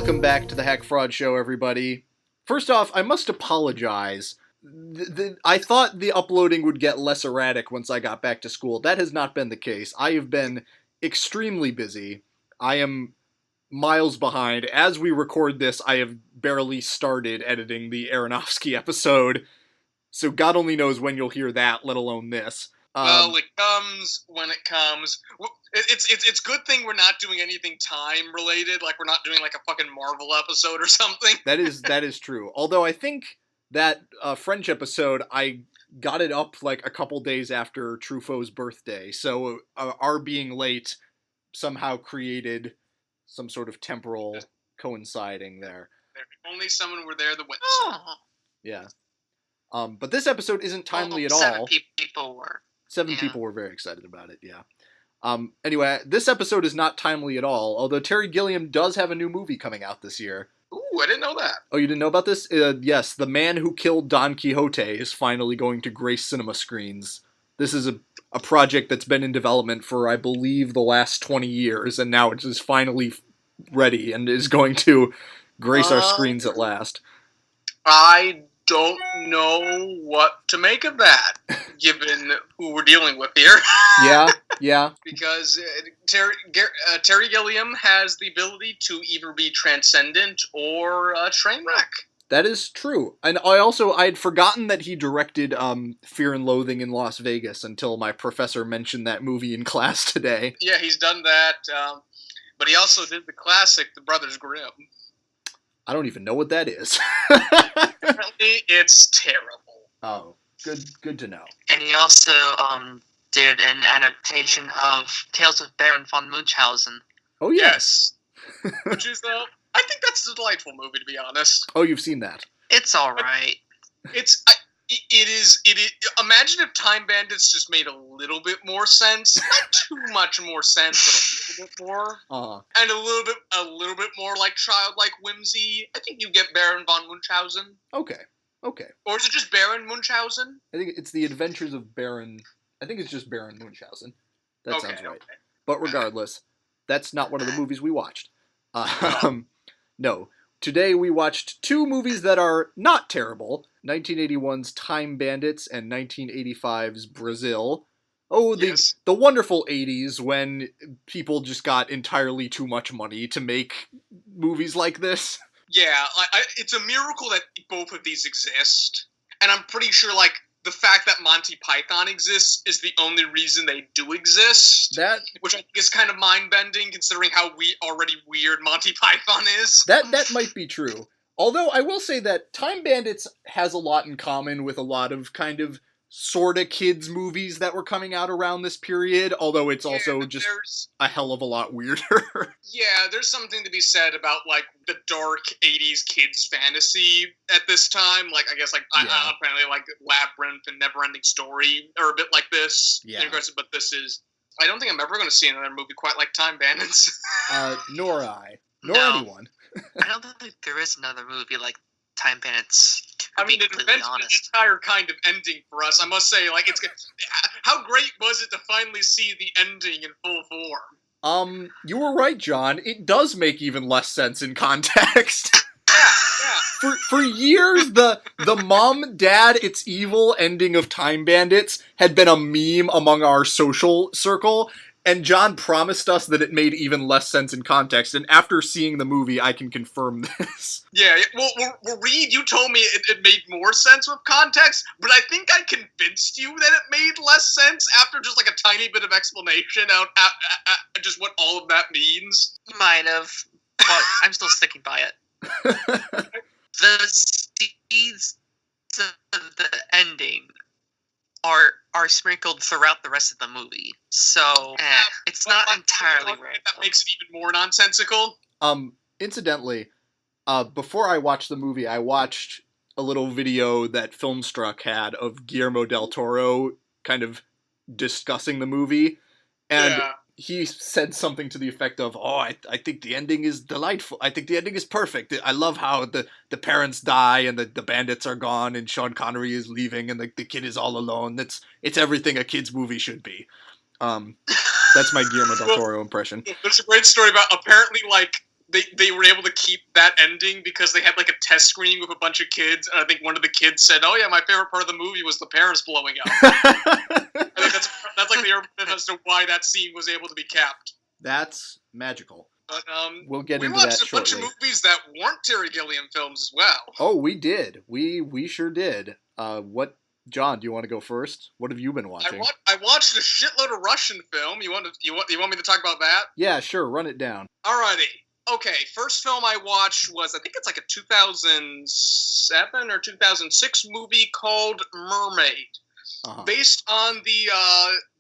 Welcome back to the Hack Fraud Show, everybody. First off, I must apologize. I thought the uploading would get less erratic once I got back to school. That has not been the case. I have been extremely busy. I am miles behind. As we record this, I have barely started editing the Aronofsky episode, so God only knows when you'll hear that, let alone this. Well, it comes when it comes. It's good thing we're not doing anything time related, like we're not doing like a fucking Marvel episode or something. That is true. Although I think that French episode, I got it up like a couple days after Truffaut's birthday, so our being late somehow created some sort of temporal coinciding there. If only someone were there to witness. Oh. Yeah. But this episode isn't timely at all. 7 people were. 7 people were very excited about it, yeah. Anyway, this episode is not timely at all, although Terry Gilliam does have a new movie coming out this year. Ooh, I didn't know that. Oh, you didn't know about this? Yes, The Man Who Killed Don Quixote is finally going to grace cinema screens. This is a project that's been in development for, I believe, the last 20 years, and now it is finally ready and is going to grace our screens at last. I don't know what to make of that, given who we're dealing with here. Yeah. Because Terry Gilliam has the ability to either be transcendent or a train wreck. That is true. And I had forgotten that he directed Fear and Loathing in Las Vegas until my professor mentioned that movie in class today. Yeah, he's done that. But he also did the classic, The Brothers Grimm. I don't even know what that is. Apparently, it's terrible. Oh, good to know. And he also did an adaptation of Tales of Baron von Munchausen. Oh, yeah. Yes. Which is, I think that's a delightful movie, to be honest. Oh, you've seen that. It's alright. It is. Imagine if Time Bandits just made a little bit more sense. Not too much more sense, but a little bit more. And a little bit more like childlike whimsy. I think you get Baron von Munchausen. Okay. Or is it just Baron Munchausen? I think it's The Adventures of Baron... I think it's just Baron Munchausen. That sounds right. Okay. But regardless, that's not one of the movies we watched. No. Today we watched 2 movies that are not terrible. 1981's Time Bandits and 1985's Brazil. Oh, the wonderful 80s when people just got entirely too much money to make movies like this. Yeah, it's a miracle that both of these exist. And I'm pretty sure, like, the fact that Monty Python exists is the only reason they do exist. Which I think is kind of mind-bending, considering how already weird Monty Python is. That might be true. Although, I will say that Time Bandits has a lot in common with a lot of kind of sorta kids movies that were coming out around this period, although it's also just a hell of a lot weirder. Yeah, there's something to be said about, like, the dark 80s kids fantasy at this time. Like, I guess, like, apparently, like, Labyrinth and Neverending Story are a bit like this. Yeah. But this is... I don't think I'm ever going to see another movie quite like Time Bandits. Nor I. Nor anyone. I don't think there is another movie like Time Bandits. I mean, it invented an entire kind of ending for us. I must say, like, how great was it to finally see the ending in full form? You were right, John. It does make even less sense in context. Yeah. For years, the mom, dad, it's evil ending of Time Bandits had been a meme among our social circle, and John promised us that it made even less sense in context, and after seeing the movie, I can confirm this. Yeah, well, Reed, you told me it made more sense with context, but I think I convinced you that it made less sense after just, like, a tiny bit of explanation out just what all of that means. You might have, but I'm still sticking by it. The seeds of the ending are sprinkled throughout the rest of the movie, so it's not entirely right. That makes it even more nonsensical. Incidentally, before I watched the movie, I watched a little video that Filmstruck had of Guillermo del Toro kind of discussing the movie, and he said something to the effect of, I think the ending is delightful. I think the ending is perfect. I love how the parents die and the bandits are gone and Sean Connery is leaving and the kid is all alone. It's everything a kid's movie should be. That's my Guillermo del Toro impression. There's a great story about apparently, like, they were able to keep that ending because they had like a test screening with a bunch of kids, and I think one of the kids said, "Oh yeah, my favorite part of the movie was the parents blowing up." I think that's like the argument as to why that scene was able to be kept. That's magical. But we'll get into that shortly. We watched a bunch of movies that weren't Terry Gilliam films as well. Oh, we did. We sure did. John, do you want to go first? What have you been watching? I watched a shitload of Russian film. You want me to talk about that? Yeah, sure. Run it down. Alrighty. Okay, first film I watched was, I think it's like a 2007 or 2006 movie called Mermaid. Based on the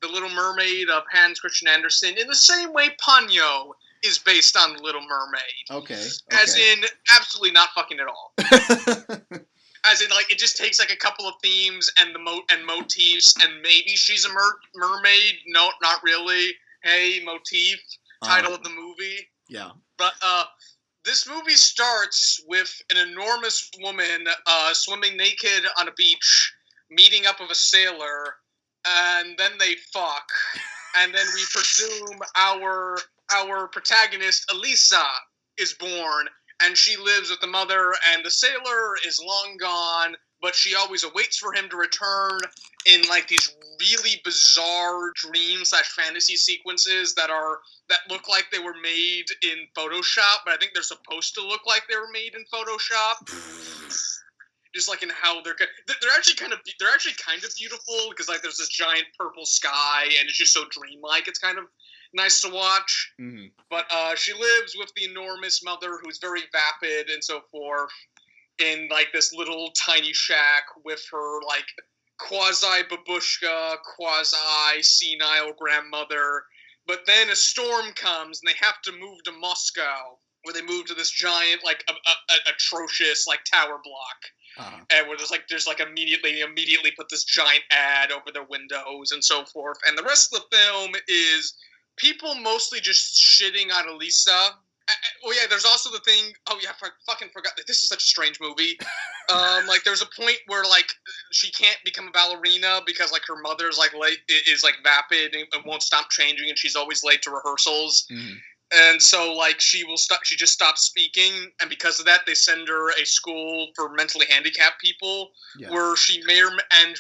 Little Mermaid of Hans Christian Andersen, in the same way Ponyo is based on The Little Mermaid. Okay. As in, absolutely not fucking at all. As in, like, it just takes like a couple of themes and motifs, and maybe she's a mermaid. No, not really. Hey, motif. Title of the movie. Yeah. But this movie starts with an enormous woman swimming naked on a beach, meeting up with a sailor, and then they fuck. And then we presume our protagonist, Elisa, is born, and she lives with the mother, and the sailor is long gone, but she always awaits for him to return in like these really bizarre dream/fantasy sequences that look like they were made in Photoshop, but I think they're supposed to look like they were made in Photoshop. Just like in how they're actually kind of beautiful, because like there's this giant purple sky and it's just so dreamlike. It's kind of nice to watch. Mm-hmm. But she lives with the enormous mother, who's very vapid and so forth, in like this little tiny shack with her like quasi-babushka, quasi-senile grandmother. But then a storm comes and they have to move to Moscow, where they move to this giant, like, atrocious, like, tower block. And where there's immediately put this giant ad over their windows and so forth. And the rest of the film is people mostly just shitting on Elisa. Oh yeah, there's also the thing. Oh yeah, I fucking forgot. This is such a strange movie. Like there's a point where like she can't become a ballerina because like her mother's like late, is like vapid and won't stop changing, and she's always late to rehearsals. Mm-hmm. And so like she just stops speaking, and because of that, they send her a school for mentally handicapped people, where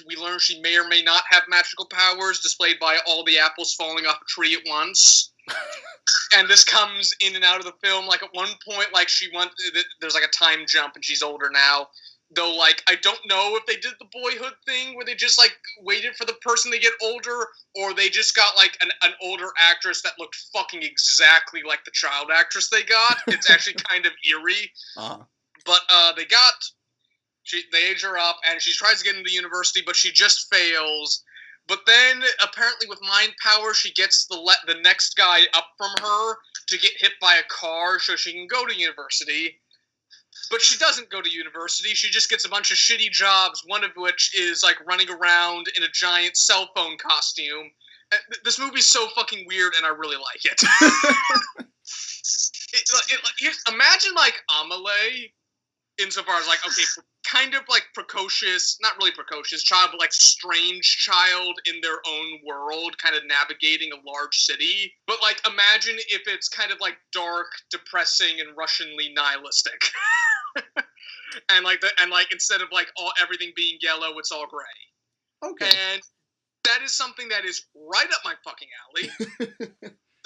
we learn she may or may not have magical powers, displayed by all the apples falling off a tree at once. And this comes in and out of the film. Like at one point, like there's like a time jump, and she's older now. Though, like, I don't know if they did the Boyhood thing where they just, like, waited for the person to get older, or they just got, like, an older actress that looked fucking exactly like the child actress they got. It's actually kind of eerie. Uh-huh. But they age her up, and she tries to get into university, but she just fails. But then, apparently with mind power, she gets the next guy up from her to get hit by a car so she can go to university. But she doesn't go to university. She just gets a bunch of shitty jobs, one of which is, like, running around in a giant cell phone costume. This movie's so fucking weird, and I really like it. Imagine, like, Amelie, insofar as, like, okay, kind of, like, precocious, not really precocious child, but, like, strange child in their own world, kind of navigating a large city. But, like, imagine if it's kind of, like, dark, depressing, and Russianly nihilistic. and instead of like everything being yellow, it's all gray. Okay. And that is something that is right up my fucking alley.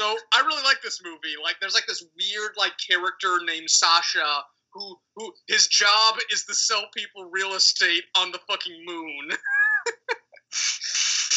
So I really like this movie. Like there's like this weird like character named Sasha who his job is to sell people real estate on the fucking moon.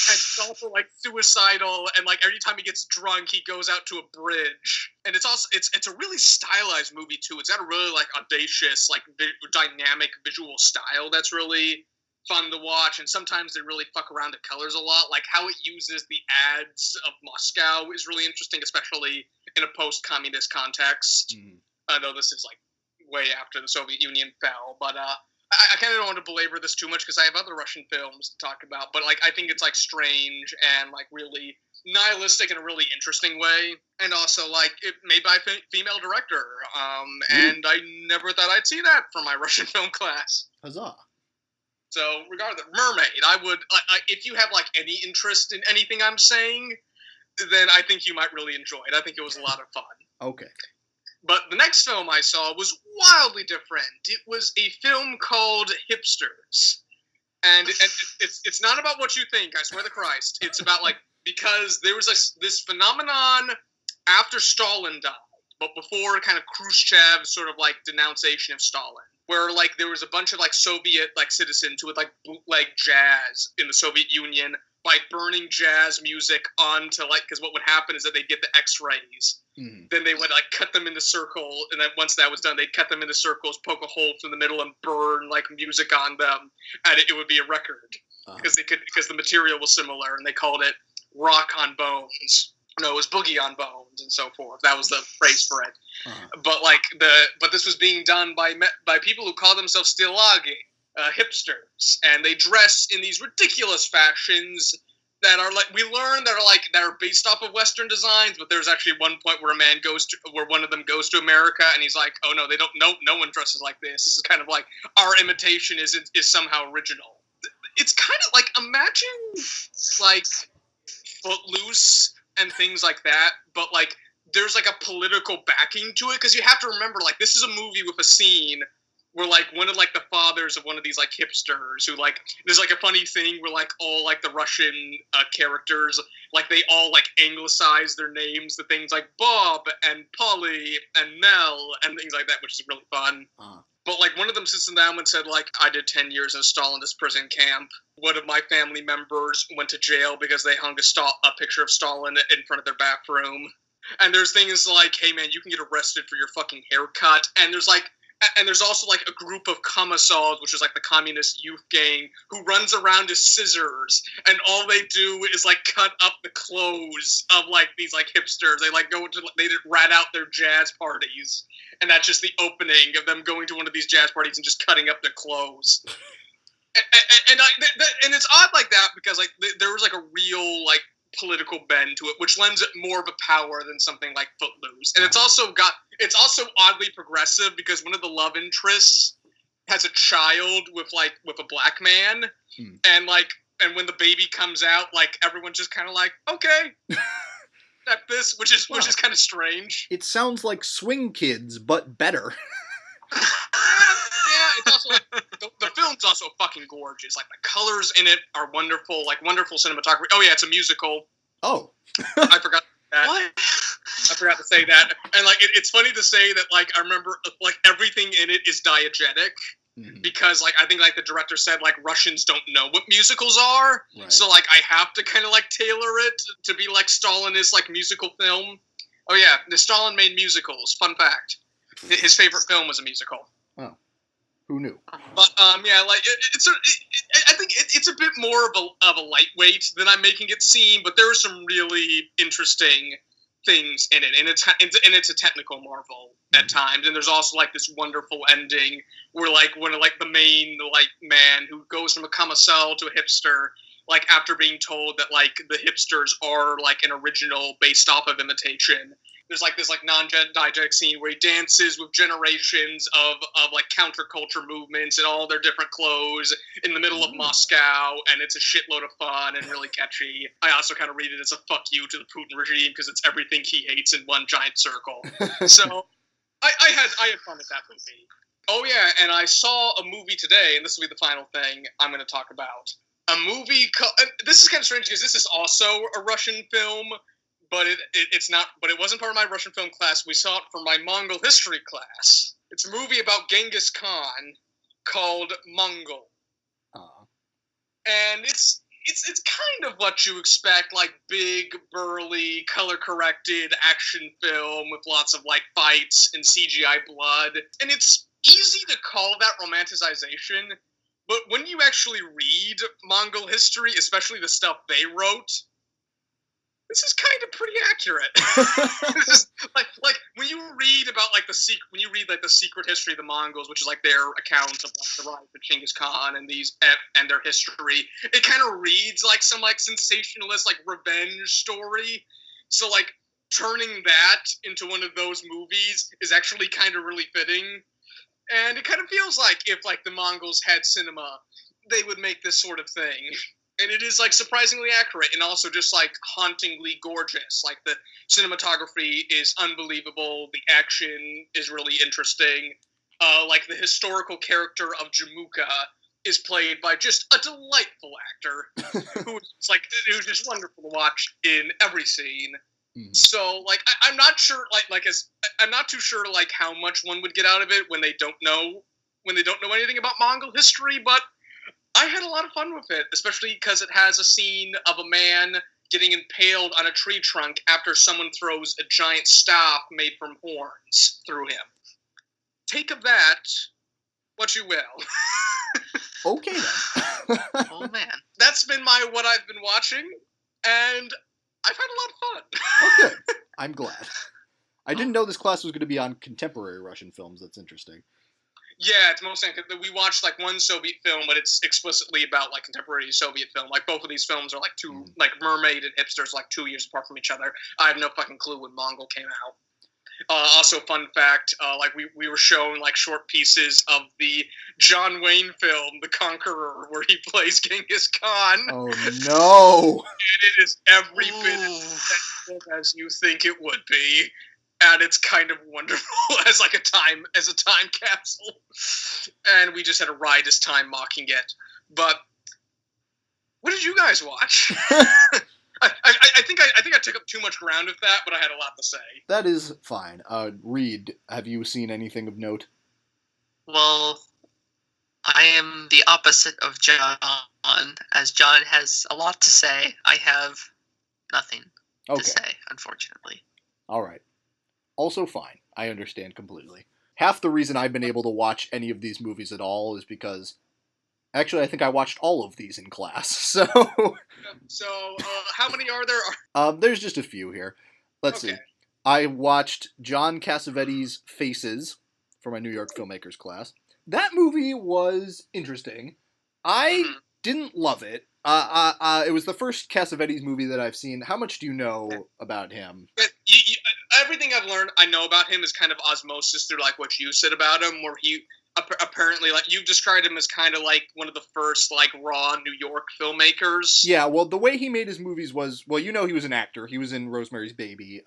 And he's also like suicidal, and like every time he gets drunk, he goes out to a bridge. And it's a really stylized movie too. It's got a really like audacious, like dynamic visual style that's really fun to watch. And sometimes they really fuck around the colors a lot. Like how it uses the ads of Moscow is really interesting, especially in a post-communist context. Mm-hmm. I know this is like way after the Soviet Union fell, but I kind of don't want to belabor this too much because I have other Russian films to talk about, but like I think it's like strange and like really nihilistic in a really interesting way, and also like it made by a female director. And I never thought I'd see that from my Russian film class. Huzzah! So regardless, Mermaid, I would if you have like any interest in anything I'm saying, then I think you might really enjoy it. I think it was a lot of fun. Okay. But the next film I saw was wildly different. It was a film called Hipsters. And it's not about what you think, I swear to Christ. It's about, like, because there was this phenomenon after Stalin died, but before kind of Khrushchev's sort of, like, denunciation of Stalin, where, like, there was a bunch of, like, Soviet, like, citizens who would, like, bootleg jazz in the Soviet Union by burning jazz music onto, like, because what would happen is that they'd get the X-rays. Mm. Then they would, like, cut them into circles, and then once that was done, they'd cut them into circles, poke a hole through the middle, and burn, like, music on them, and it would be a record. Because the material was similar, and they called it rock on bones. No, it was boogie on bones, and so forth. That was the phrase for it. But this was being done by people who call themselves stilagi, hipsters, and they dress in these ridiculous fashions that are, like, we learned that are based off of Western designs. But there's actually one point where one of them goes to America, and he's like, "Oh no, they don't. No one dresses like this. This is kind of like our imitation is somehow original." It's kind of like, imagine, like, Footloose and things like that, but, like, there's, like, a political backing to it, because you have to remember, like, this is a movie with a scene where, like, one of, like, the fathers of one of these, like, hipsters who, like, there's, like, a funny thing where, like, all, like, the Russian characters, like, they all, like, anglicize their names to things like Bob and Polly and Mel and things like that, which is really fun. But, like, one of them sits down and said, like, I did 10 years in a Stalinist prison camp. One of my family members went to jail because they hung a picture of Stalin in front of their bathroom. And there's things like, hey, man, you can get arrested for your fucking haircut. And there's also, like, a group of commissars, which is, like, the communist youth gang, who runs around as scissors, and all they do is, like, cut up the clothes of, like, these, like, hipsters. They, like, they rat out their jazz parties, and that's just the opening of them going to one of these jazz parties and just cutting up their clothes. And it's odd like that, because, like, there was, like, a real, like, political bend to it, which lends it more of a power than something like Footloose. And it's also oddly progressive, because one of the love interests has a child with a black man, and when the baby comes out, like, everyone's just kind of like, okay, which is kind of strange. It sounds like Swing Kids, but better. Yeah, it's also, like, the film's also fucking gorgeous. Like, the colors in it are wonderful, like, wonderful cinematography. Oh yeah, it's a musical. Oh. I forgot that. What? I forgot to say that. And, like, it's funny to say that, like, I remember, like, everything in it is diegetic. Mm-hmm. Because, like, I think, like, the director said, like, Russians don't know what musicals are. Right. So, like, I have to kind of, like, tailor it to be, like, Stalinist, like, musical film. Oh yeah, the Stalin made musicals. Fun fact. His favorite film was a musical. Oh. Who knew? But yeah, like, I think it's a bit more of a lightweight than I'm making it seem, but there are some really interesting things in it, and it's a technical marvel at times. And there's also, like, this wonderful ending where, like, one of, like, the main, like, man who goes from a commissar to a hipster, like, after being told that, like, the hipsters are, like, an original based off of imitation. There's, like, this, like, non-diegetic scene where he dances with generations of like, counterculture movements in all their different clothes in the middle of Moscow, and it's a shitload of fun and really catchy. I also kind of read it as a fuck you to the Putin regime, because it's everything he hates in one giant circle. So, I had fun at that movie. Oh yeah, and I saw a movie today, and this will be the final thing I'm going to talk about. A movie this is kind of strange, because this is also a Russian film, but it's not. But it wasn't part of my Russian film class. We saw it for my Mongol history class. It's a movie about Genghis Khan called Mongol, and it's kind of what you expect, like, big, burly, color-corrected action film with lots of, like, fights and CGI blood. And it's easy to call that romanticization, but when you actually read Mongol history, especially the stuff they wrote, this is kind of pretty accurate. This is, like when you read about, like, the secret history of the Mongols, which is, like, their account of, like, the rise of Genghis Khan and their history, it kind of reads like some, like, sensationalist, like, revenge story. So, like, turning that into one of those movies is actually kind of really fitting. And it kind of feels like if, like, the Mongols had cinema, they would make this sort of thing. And it is, like, surprisingly accurate and also just, like, hauntingly gorgeous. Like, the cinematography is unbelievable. The action is really interesting. Like, the historical character of Jamuka is played by just a delightful actor who's just wonderful to watch in every scene. Mm-hmm. So, like, I'm not sure, I'm not too sure, like, how much one would get out of it when they don't know anything about Mongol history, but I had a lot of fun with it, especially because it has a scene of a man getting impaled on a tree trunk after someone throws a giant staff made from horns through him. Take of that what you will. Okay, then. Oh, man. That's been what I've been watching, and I've had a lot of fun. Oh, good. I'm glad. I didn't know this class was going to be on contemporary Russian films. That's interesting. Yeah, it's mostly we watched like one Soviet film, but it's explicitly about like contemporary Soviet film. Like both of these films are like like Mermaid and Hipsters, like 2 years apart from each other. I have no fucking clue when Mongol came out. Also, fun fact, like we were shown like short pieces of the John Wayne film, The Conqueror, where he plays Genghis Khan. Oh no! And it is every bit as you think it would be. And it's kind of wonderful as a time capsule. And we just had a riotous time mocking it. But what did you guys watch? I think I took up too much ground with that, but I had a lot to say. That is fine. Reed, have you seen anything of note? Well, I am the opposite of John. As John has a lot to say, I have nothing to say, unfortunately. All right. Also fine. I understand completely. Half the reason I've been able to watch any of these movies at all is because, actually, I think I watched all of these in class. So, how many are there? There's just a few here. Let's see. I watched John Cassavetes' Faces for my New York filmmakers class. That movie was interesting. I didn't love it. It was the first Cassavetes movie that I've seen. How much do you know about him? Everything I've learned, I know about him is kind of osmosis through like what you said about him, where he apparently, like, you've described him as kind of like one of the first like raw New York filmmakers. Yeah, well, the way he made his movies was, well, he was an actor. He was in Rosemary's Baby.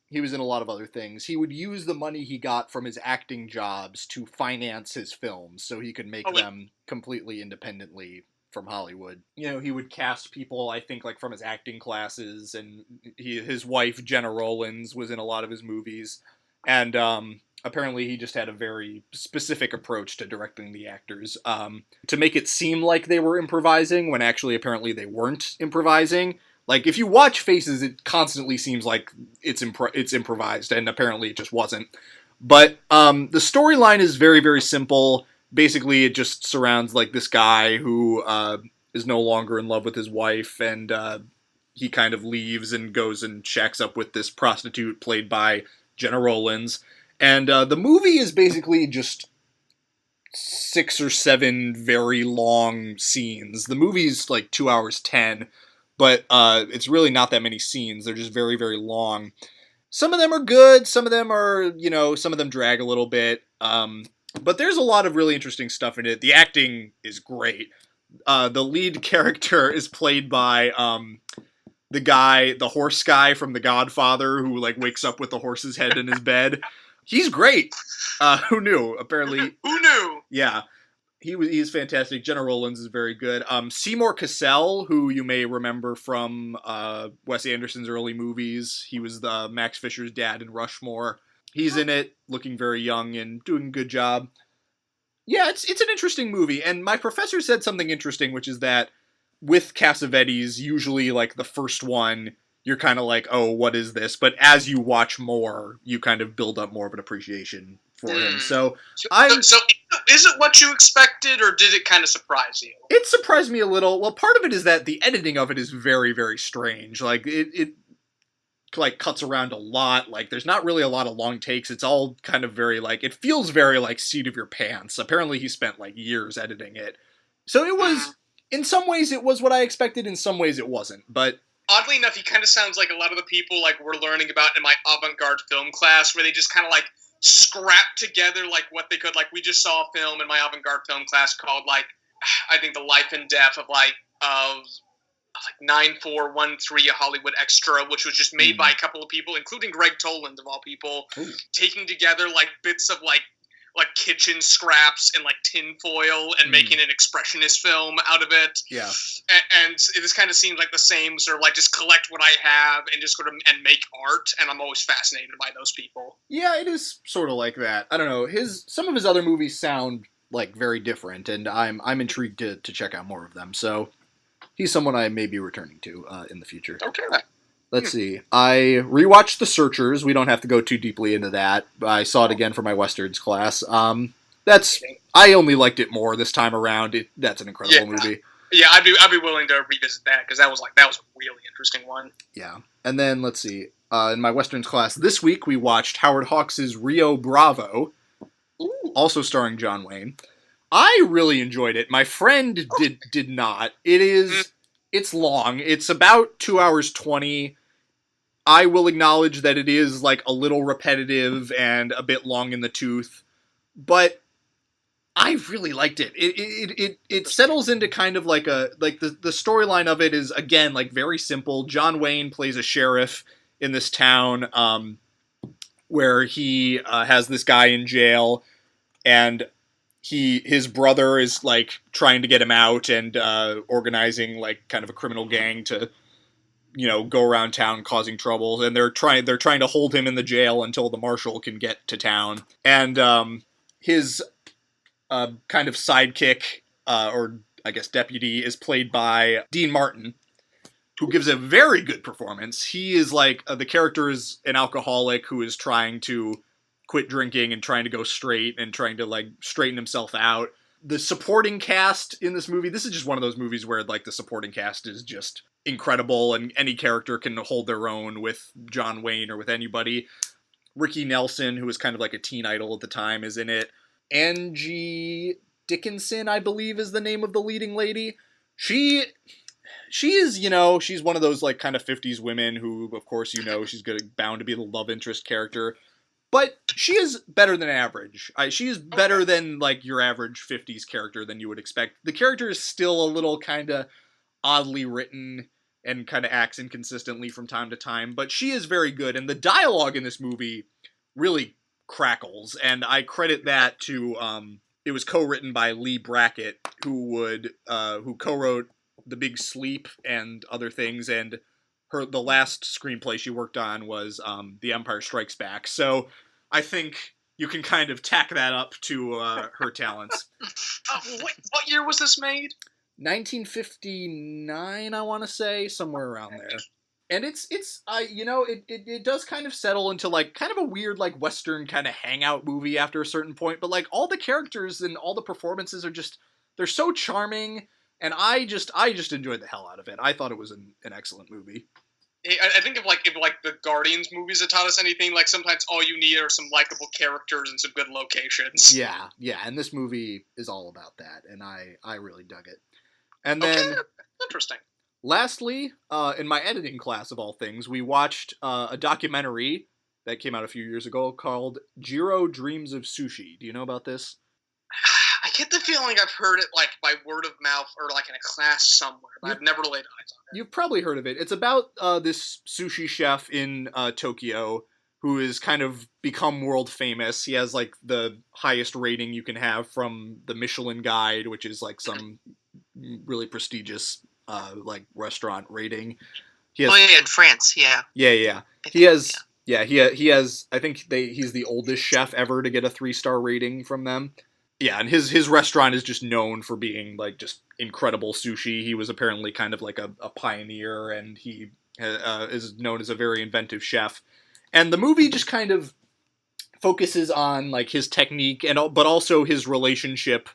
He was in a lot of other things. He would use the money he got from his acting jobs to finance his films so he could make them completely independently from Hollywood. He would cast people, I think, like from his acting classes, and his wife, Jenna Rollins, was in a lot of his movies. And apparently he just had a very specific approach to directing the actors to make it seem like they were improvising when actually apparently they weren't improvising. Like, if you watch Faces, it constantly seems like it's improvised, and apparently it just wasn't. But the storyline is very, very simple. Basically, it just surrounds, like, this guy who is no longer in love with his wife, and he kind of leaves and goes and shacks up with this prostitute played by Jenna Rollins. And the movie is basically just 6 or 7 very long scenes. The movie's, like, 2 hours 10, but it's really not that many scenes. They're just very, very long. Some of them are good. Some of them are, some of them drag a little bit. But there's a lot of really interesting stuff in it. The acting is great. The lead character is played by the horse guy from The Godfather, who like wakes up with the horse's head in his bed. He's great. Who knew? Apparently. Who knew? Yeah. He's fantastic. Jenna Rollins is very good. Seymour Cassell, who you may remember from Wes Anderson's early movies. He was the Max Fisher's dad in Rushmore. He's in it, looking very young and doing a good job. Yeah, it's an interesting movie, and my professor said something interesting, which is that with Cassavetes, usually, like, the first one, you're kind of like, oh, what is this? But as you watch more, you kind of build up more of an appreciation for him. So is it what you expected, or did it kind of surprise you? It surprised me a little. Well, part of it is that the editing of it is very, very strange. Like, it like cuts around a lot. Like, there's not really a lot of long takes. It's all kind of very like, it feels very like seat of your pants. Apparently he spent like years editing it. So it was, in some ways it was what I expected, in some ways it wasn't. But oddly enough, he kind of sounds like a lot of the people like we're learning about in my avant-garde film class, where they just kind of like scrap together like what they could. Like, we just saw a film in my avant-garde film class called like, I think The Life and Death of 9413, a Hollywood Extra, which was just made by a couple of people, including Greg Toland, of all people, taking together like bits of like kitchen scraps and like tinfoil and making an expressionist film out of it. Yeah. And this kind of seems like the same sort of like just collect what I have and just sort of and make art. And I'm always fascinated by those people. Yeah, it is sort of like that. I don't know. Some of his other movies sound like very different, and I'm intrigued to check out more of them. So he's someone I may be returning to in the future. Okay. Let's see. I rewatched The Searchers. We don't have to go too deeply into that. I saw it again for my Westerns class. I only liked it more this time around. That's an incredible movie. Yeah, I'd be willing to revisit that because that was a really interesting one. Yeah. And then let's see. In my Westerns class this week, we watched Howard Hawks' Rio Bravo, also starring John Wayne. I really enjoyed it. My friend did not. It's long. It's about 2 hours 20. I will acknowledge that it is like a little repetitive and a bit long in the tooth, but I really liked it. It settles into kind of like the storyline of it is again like very simple. John Wayne plays a sheriff in this town where he has this guy in jail, and his brother is like trying to get him out and organizing like kind of a criminal gang to, go around town causing trouble, and they're trying to hold him in the jail until the marshal can get to town. And his kind of sidekick or I guess deputy is played by Dean Martin, who gives a very good performance. He is like the character is an alcoholic who is trying to quit drinking and trying to go straight and trying to like straighten himself out. The supporting cast in this movie, this is just one of those movies where like the supporting cast is just incredible and any character can hold their own with John Wayne or with anybody. Ricky Nelson, who was kind of like a teen idol at the time, is in it. Angie Dickinson, I believe, is the name of the leading lady. She is, she's one of those like kind of 50s women who, of course, she's bound to be the love interest character. But she is better than average. She is better than, like, your average 50s character than you would expect. The character is still a little kind of oddly written and kind of acts inconsistently from time to time. But she is very good. And the dialogue in this movie really crackles. And I credit that to, it was co-written by Lee Brackett, who co-wrote The Big Sleep and other things. And the last screenplay she worked on was The Empire Strikes Back. So I think you can kind of tack that up to her talents. What year was this made? 1959, I want to say, somewhere around there. And it does kind of settle into like kind of a weird like Western kind of hangout movie after a certain point. But like all the characters and all the performances are they're so charming. And I just enjoyed the hell out of it. I thought it was an excellent movie. I think if the Guardians movies have taught us anything, like sometimes all you need are some likable characters and some good locations. Yeah, and this movie is all about that, and I really dug it. And then, interesting. Lastly, in my editing class of all things, we watched a documentary that came out a few years ago called Jiro Dreams of Sushi. Do you know about this? I get the feeling I've heard it like by word of mouth or like in a class somewhere, but I've never laid eyes on it. You've probably heard of it. It's about this sushi chef in Tokyo who has kind of become world famous. He has like the highest rating you can have from the Michelin Guide, which is like some really prestigious like restaurant rating. In France, yeah. Yeah. He has. I think he's the oldest chef ever to get a 3-star rating from them. Yeah, and his restaurant is just known for being, like, just incredible sushi. He was apparently kind of like a pioneer, and he is known as a very inventive chef. And the movie just kind of focuses on, like, his technique, but also his relationship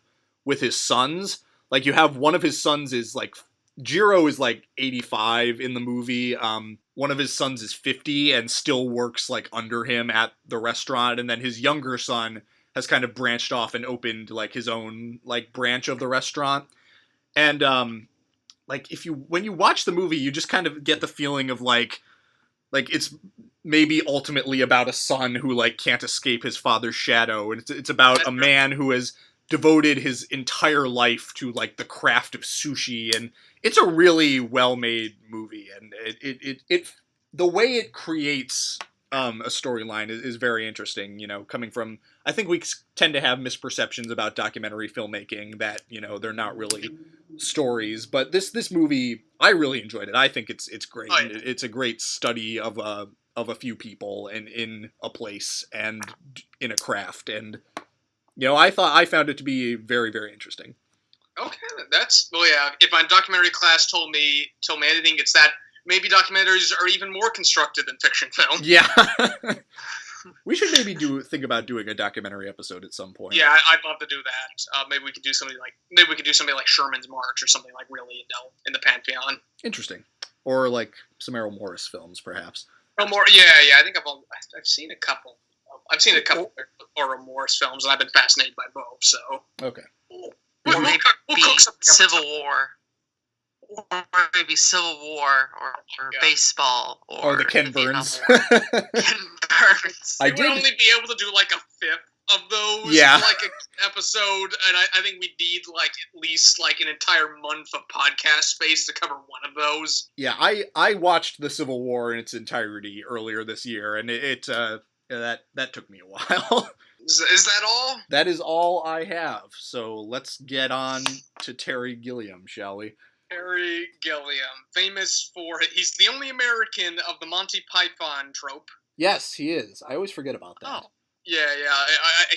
with his sons. Like, you have one of his sons is, like, Jiro is, like, 85 in the movie. One of his sons is 50 and still works, like, under him at the restaurant. And then his younger son has kind of branched off and opened like his own like branch of the restaurant. And like when you watch the movie, you just kind of get the feeling of like it's maybe ultimately about a son who like can't escape his father's shadow, and it's about a man who has devoted his entire life to like the craft of sushi, and it's a really well-made movie, and it the way it creates a storyline is very interesting. You know, coming from, I think we tend to have misperceptions about documentary filmmaking that, you know, they're not really stories, but this movie, I really enjoyed it. I think it's great. Right. It's a great study of a few people and in a place and in a craft, and you know, I found it to be very, very interesting. Okay, if my documentary class told me anything, it's that maybe documentaries are even more constructed than fiction film. Yeah. We should maybe think about doing a documentary episode at some point. Yeah, I'd love to do that. Maybe we could do something like Sherman's March or something like really in the pantheon. Interesting. Or like some Errol Morris films, perhaps. Oh, more, yeah. I think I've seen a couple. I've seen a couple Errol Morris films, and I've been fascinated by both. So okay. Or maybe Civil War. Or maybe Civil War, or baseball, or the Ken Burns. Ken Burns. I would only be able to do like a fifth of those, like an episode, and I think we need like at least like an entire month of podcast space to cover one of those. Yeah, I watched the Civil War in its entirety earlier this year, and that took me a while. Is that all? That is all I have. So let's get on to Terry Gilliam, shall we? Terry Gilliam, famous for, he's the only American of the Monty Python trope. Yes, he is. I always forget about that. Oh. Yeah.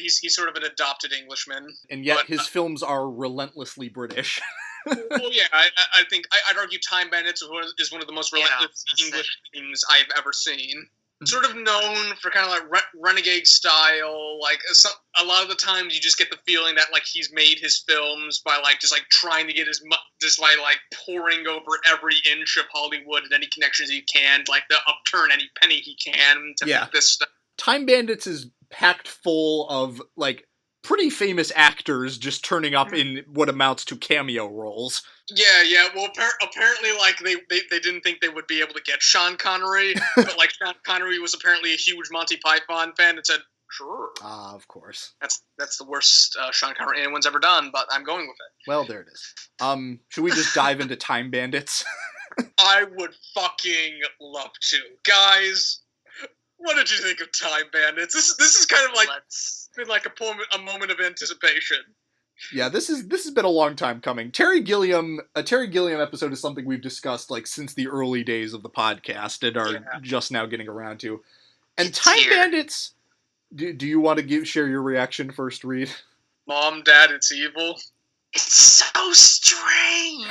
He's sort of an adopted Englishman. And yet his films are relentlessly British. Well, yeah, I think I'd argue Time Bandits is one of the most relentless English things I've ever seen. Sort of known for kind of like renegade style, like a lot of the times you just get the feeling that like he's made his films by like just like trying to get just by like pouring over every inch of Hollywood and any connections he can, like to upturn any penny he can to make this stuff. Time Bandits is packed full of like pretty famous actors just turning up in what amounts to cameo roles. Yeah. Well, apparently, like they didn't think they would be able to get Sean Connery, but like Sean Connery was apparently a huge Monty Python fan and said, "Sure." Of course. That's the worst Sean Connery anyone's ever done, but I'm going with it. Well, there it is. Should we just dive into Time Bandits? I would fucking love to, guys. What did you think of Time Bandits? This is kind of like been like a moment of anticipation. Yeah, this has been a long time coming. A Terry Gilliam episode is something we've discussed like since the early days of the podcast and are just now getting around to. And Time Bandits, do you want to share your reaction first, Reed? Mom, Dad, it's evil. It's so strange.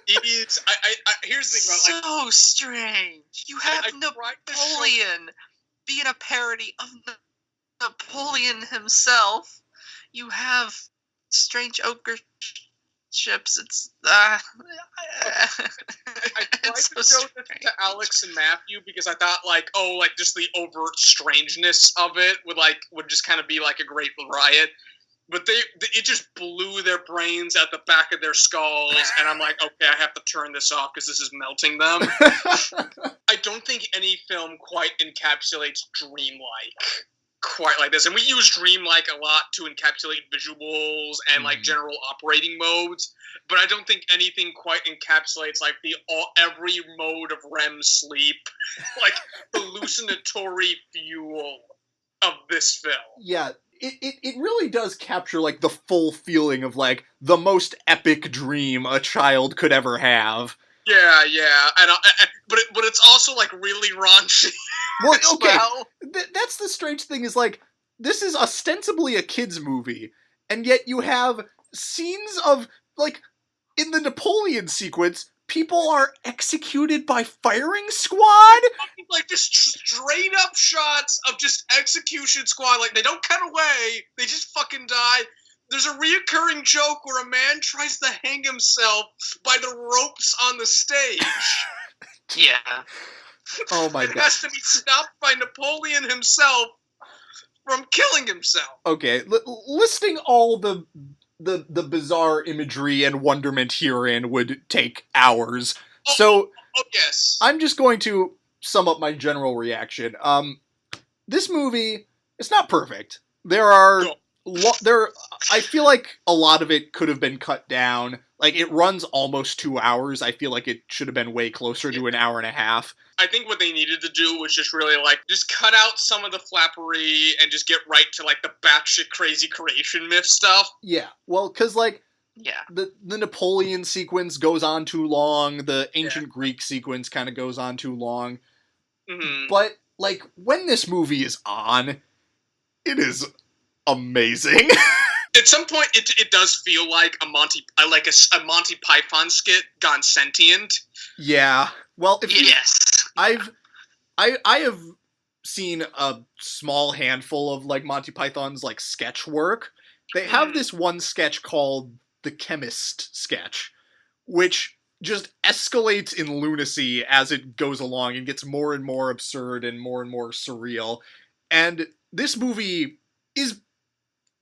It is. Here's the thing about so strange. You have Napoleon being a parody of Napoleon himself. You have strange ogre ships. It's I tried to show this to Alex and Matthew because I thought like just the overt strangeness of it would just kind of be like a great riot. But it just blew their brains at the back of their skulls, and I'm like, okay, I have to turn this off because this is melting them. I don't think any film quite encapsulates dreamlike quite like this. And we use dreamlike a lot to encapsulate visuals and like general operating modes, but I don't think anything quite encapsulates like every mode of REM sleep, like hallucinatory fuel of this film. Yeah. It really does capture like the full feeling of like the most epic dream a child could ever have. Yeah, and but it's also like really raunchy. Well, okay, that's the strange thing is like this is ostensibly a kids movie, and yet you have scenes of like in the Napoleon sequence. People are executed by firing squad? Like, just straight up shots of just execution squad. Like, they don't cut away. They just fucking die. There's a reoccurring joke where a man tries to hang himself by the ropes on the stage. Yeah. Oh, my God. It has to be stopped by Napoleon himself from killing himself. Okay, listing all the bizarre imagery and wonderment herein would take hours. Yes. I'm just going to sum up my general reaction. This movie is not perfect. There are I feel like a lot of it could have been cut down. Like, it runs almost 2 hours. I feel like it should have been way closer to an hour and a half. I think what they needed to do was just really, like, just cut out some of the flappery and just get right to, like, the batshit crazy creation myth stuff. Yeah, well, because, like, the Napoleon sequence goes on too long, the ancient Greek sequence kind of goes on too long. Mm-hmm. But, like, when this movie is on, it is amazing. At some point, it does feel like a Monty Python skit gone sentient. Yeah. Well, I have seen a small handful of, like, Monty Python's, like, sketch work. They have this one sketch called the Chemist sketch, which just escalates in lunacy as it goes along and gets more and more absurd and more surreal. And this movie is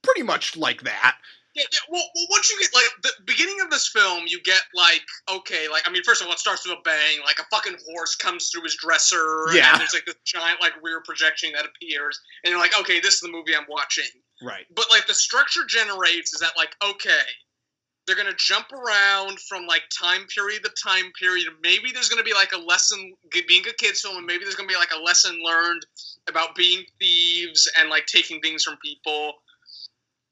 pretty much like that. Yeah, well, once you get, like, the beginning of this film, you get, like, okay, like, I mean, first of all, it starts with a bang, like, a fucking horse comes through his dresser, and there's, like, this giant, like, rear projection that appears, and you're like, okay, this is the movie I'm watching. Right. But, like, the structure generates is that, like, okay, they're gonna jump around from, like, time period to time period, maybe there's gonna be, like, a lesson, being a kid's film, and maybe there's gonna be, like, a lesson learned about being thieves and, like, taking things from people.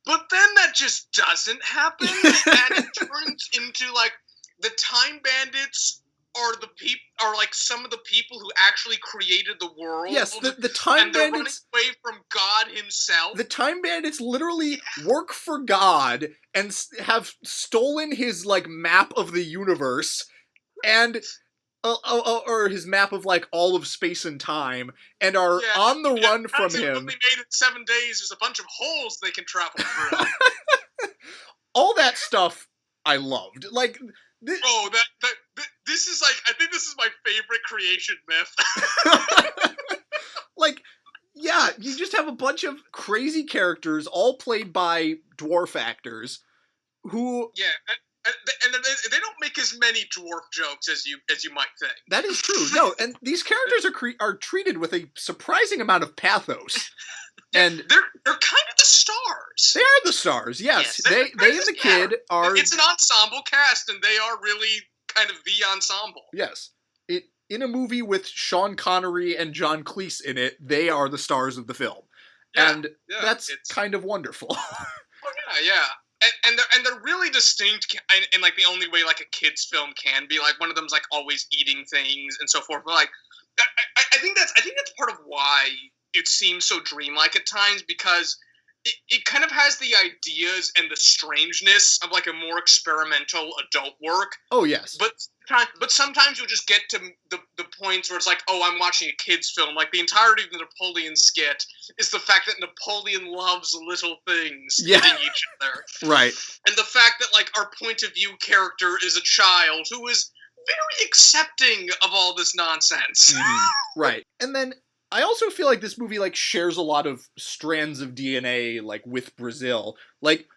But then that just doesn't happen, and it turns into, like, the Time Bandits are like some of the people who actually created the world. Yes, the Time Bandits running away from God himself. The Time Bandits literally work for God and have stolen his, like, map of the universe and or his map of, like, all of space and time, and are on the run from him. What they made in 7 days, there's a bunch of holes they can travel through. All that stuff I loved. Like, this is, like, I think this is my favorite creation myth. Like, yeah, you just have a bunch of crazy characters, all played by dwarf actors, who... Yeah, and they don't make as many dwarf jokes as you might think. That is true. No, and these characters are treated with a surprising amount of pathos. And they're kind of the stars. They are the stars. Yes, they and the kid are. It's an ensemble cast, and they are really kind of the ensemble. Yes, in a movie with Sean Connery and John Cleese in it, they are the stars of the film, and that's kind of wonderful. Oh yeah. And they're really distinct in like the only way like a kid's film can be. Like, one of them's like always eating things and so forth. But like, I think that's part of why it seems so dreamlike at times, because it kind of has the ideas and the strangeness of like a more experimental adult work. Oh yes. But sometimes you'll just get to the points where it's like, oh, I'm watching a kid's film. Like, the entirety of the Napoleon skit is the fact that Napoleon loves little things hitting each other. Right. And the fact that, like, our point of view character is a child who is very accepting of all this nonsense. Right. And then I also feel like this movie, like, shares a lot of strands of DNA, like, with Brazil. Like,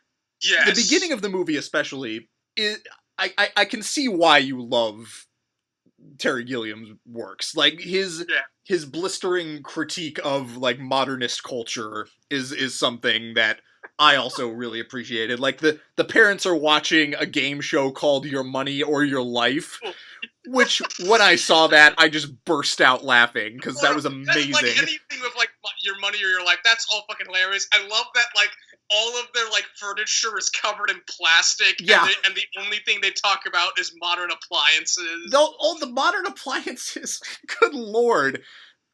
the beginning of the movie especially, I can see why you love Terry Gilliam's works. Like, his blistering critique of, like, modernist culture is something that I also really appreciated. Like, the parents are watching a game show called Your Money or Your Life, which, when I saw that, I just burst out laughing, because that was amazing. Like, anything with, like, Your Money or Your Life, that's all fucking hilarious. I love that, like, all of their, like, furniture is covered in plastic, and the only thing they talk about is modern appliances. All the modern appliances, good lord.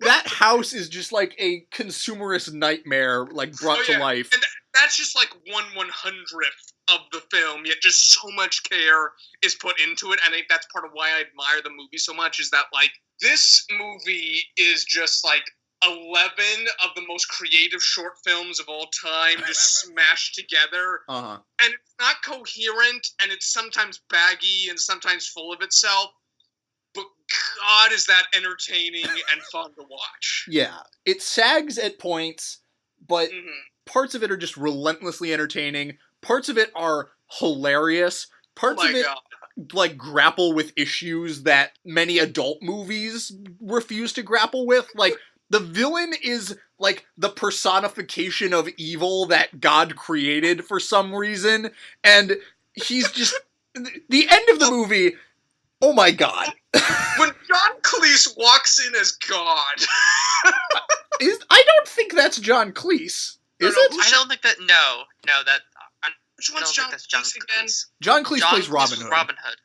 That house is just, like, a consumerist nightmare, like, brought to life. And that's just, like, 1/100th of the film, yet just so much care is put into it. And I think that's part of why I admire the movie so much, is that, like, this movie is just, like, 11 of the most creative short films of all time just smashed together. Uh-huh. And it's not coherent, and it's sometimes baggy and sometimes full of itself. But God, is that entertaining and fun to watch. Yeah. It sags at points, but parts of it are just relentlessly entertaining. Parts of it are hilarious. Parts of it like grapple with issues that many adult movies refuse to grapple with. Like, the villain is like the personification of evil that God created for some reason, and he's just the end of the movie. Oh my God! When John Cleese walks in as God, I don't think that's John Cleese. Is it? I don't think that. No, that. Which one's John Cleese again? John Cleese plays Robin Hood. Robin Hood.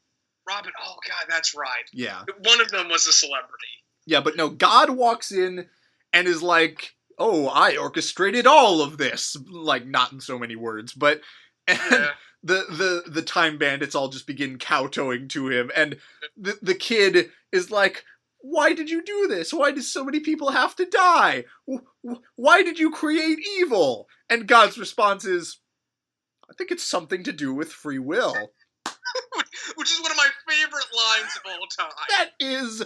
Robin. Oh God, that's right. Yeah. One of them was a celebrity. Yeah, but no, God walks in and is like, "Oh, I orchestrated all of this." Like, not in so many words, but and the time bandits all just begin kowtowing to him, and the kid is like, "Why did you do this? Why did so many people have to die? Why did you create evil?" And God's response is, "I think it's something to do with free will." Which is one of my favorite lines of all time. That is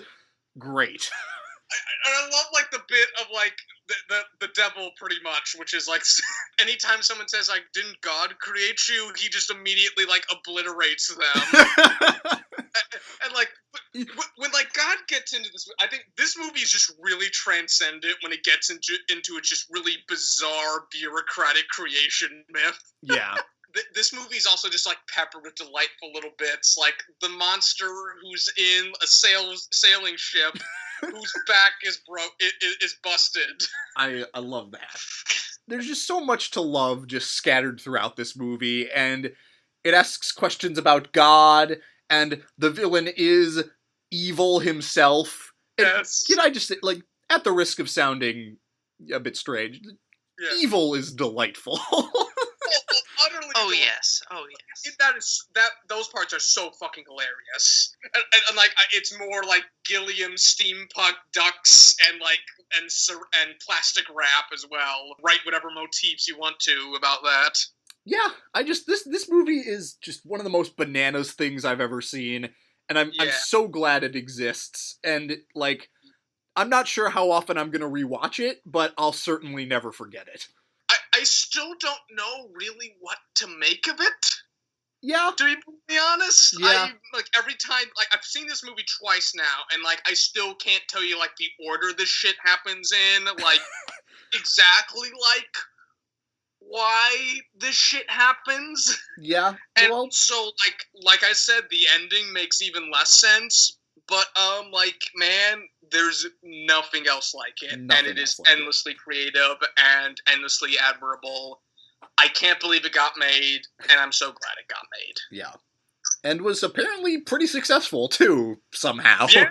great. I love, like, the bit of, like, the devil, pretty much, which is, like, anytime someone says, like, didn't God create you, he just immediately, like, obliterates them. and, like, when, like, God gets into this, I think this movie is just really transcendent when it gets into its just really bizarre, bureaucratic creation myth. Yeah. This movie is also just, like, peppered with delightful little bits, like the monster who's in a sailing ship, whose back is busted. I love that. There's just so much to love just scattered throughout this movie, and it asks questions about God, and the villain is evil himself. Yes. Can I just say, like, at the risk of sounding a bit strange, evil is delightful. Utterly yes. Those parts are so fucking hilarious, and like it's more like Gilliam steampunk ducks and plastic wrap as well. Write whatever motifs you want to about that. Yeah, this movie is just one of the most bananas things I've ever seen, and I'm so glad it exists. And like, I'm not sure how often I'm gonna rewatch it, but I'll certainly never forget it. I still don't know really what to make of it. Yeah. To be honest, yeah. Every time, like, I've seen this movie twice now, and like I still can't tell you like the order this shit happens in, like exactly like why this shit happens. Yeah. And so like I said, the ending makes even less sense. But man, there's nothing else like it, and it is endlessly creative and endlessly admirable. I can't believe it got made, and I'm so glad it got made. Yeah, and was apparently pretty successful too somehow. Yeah,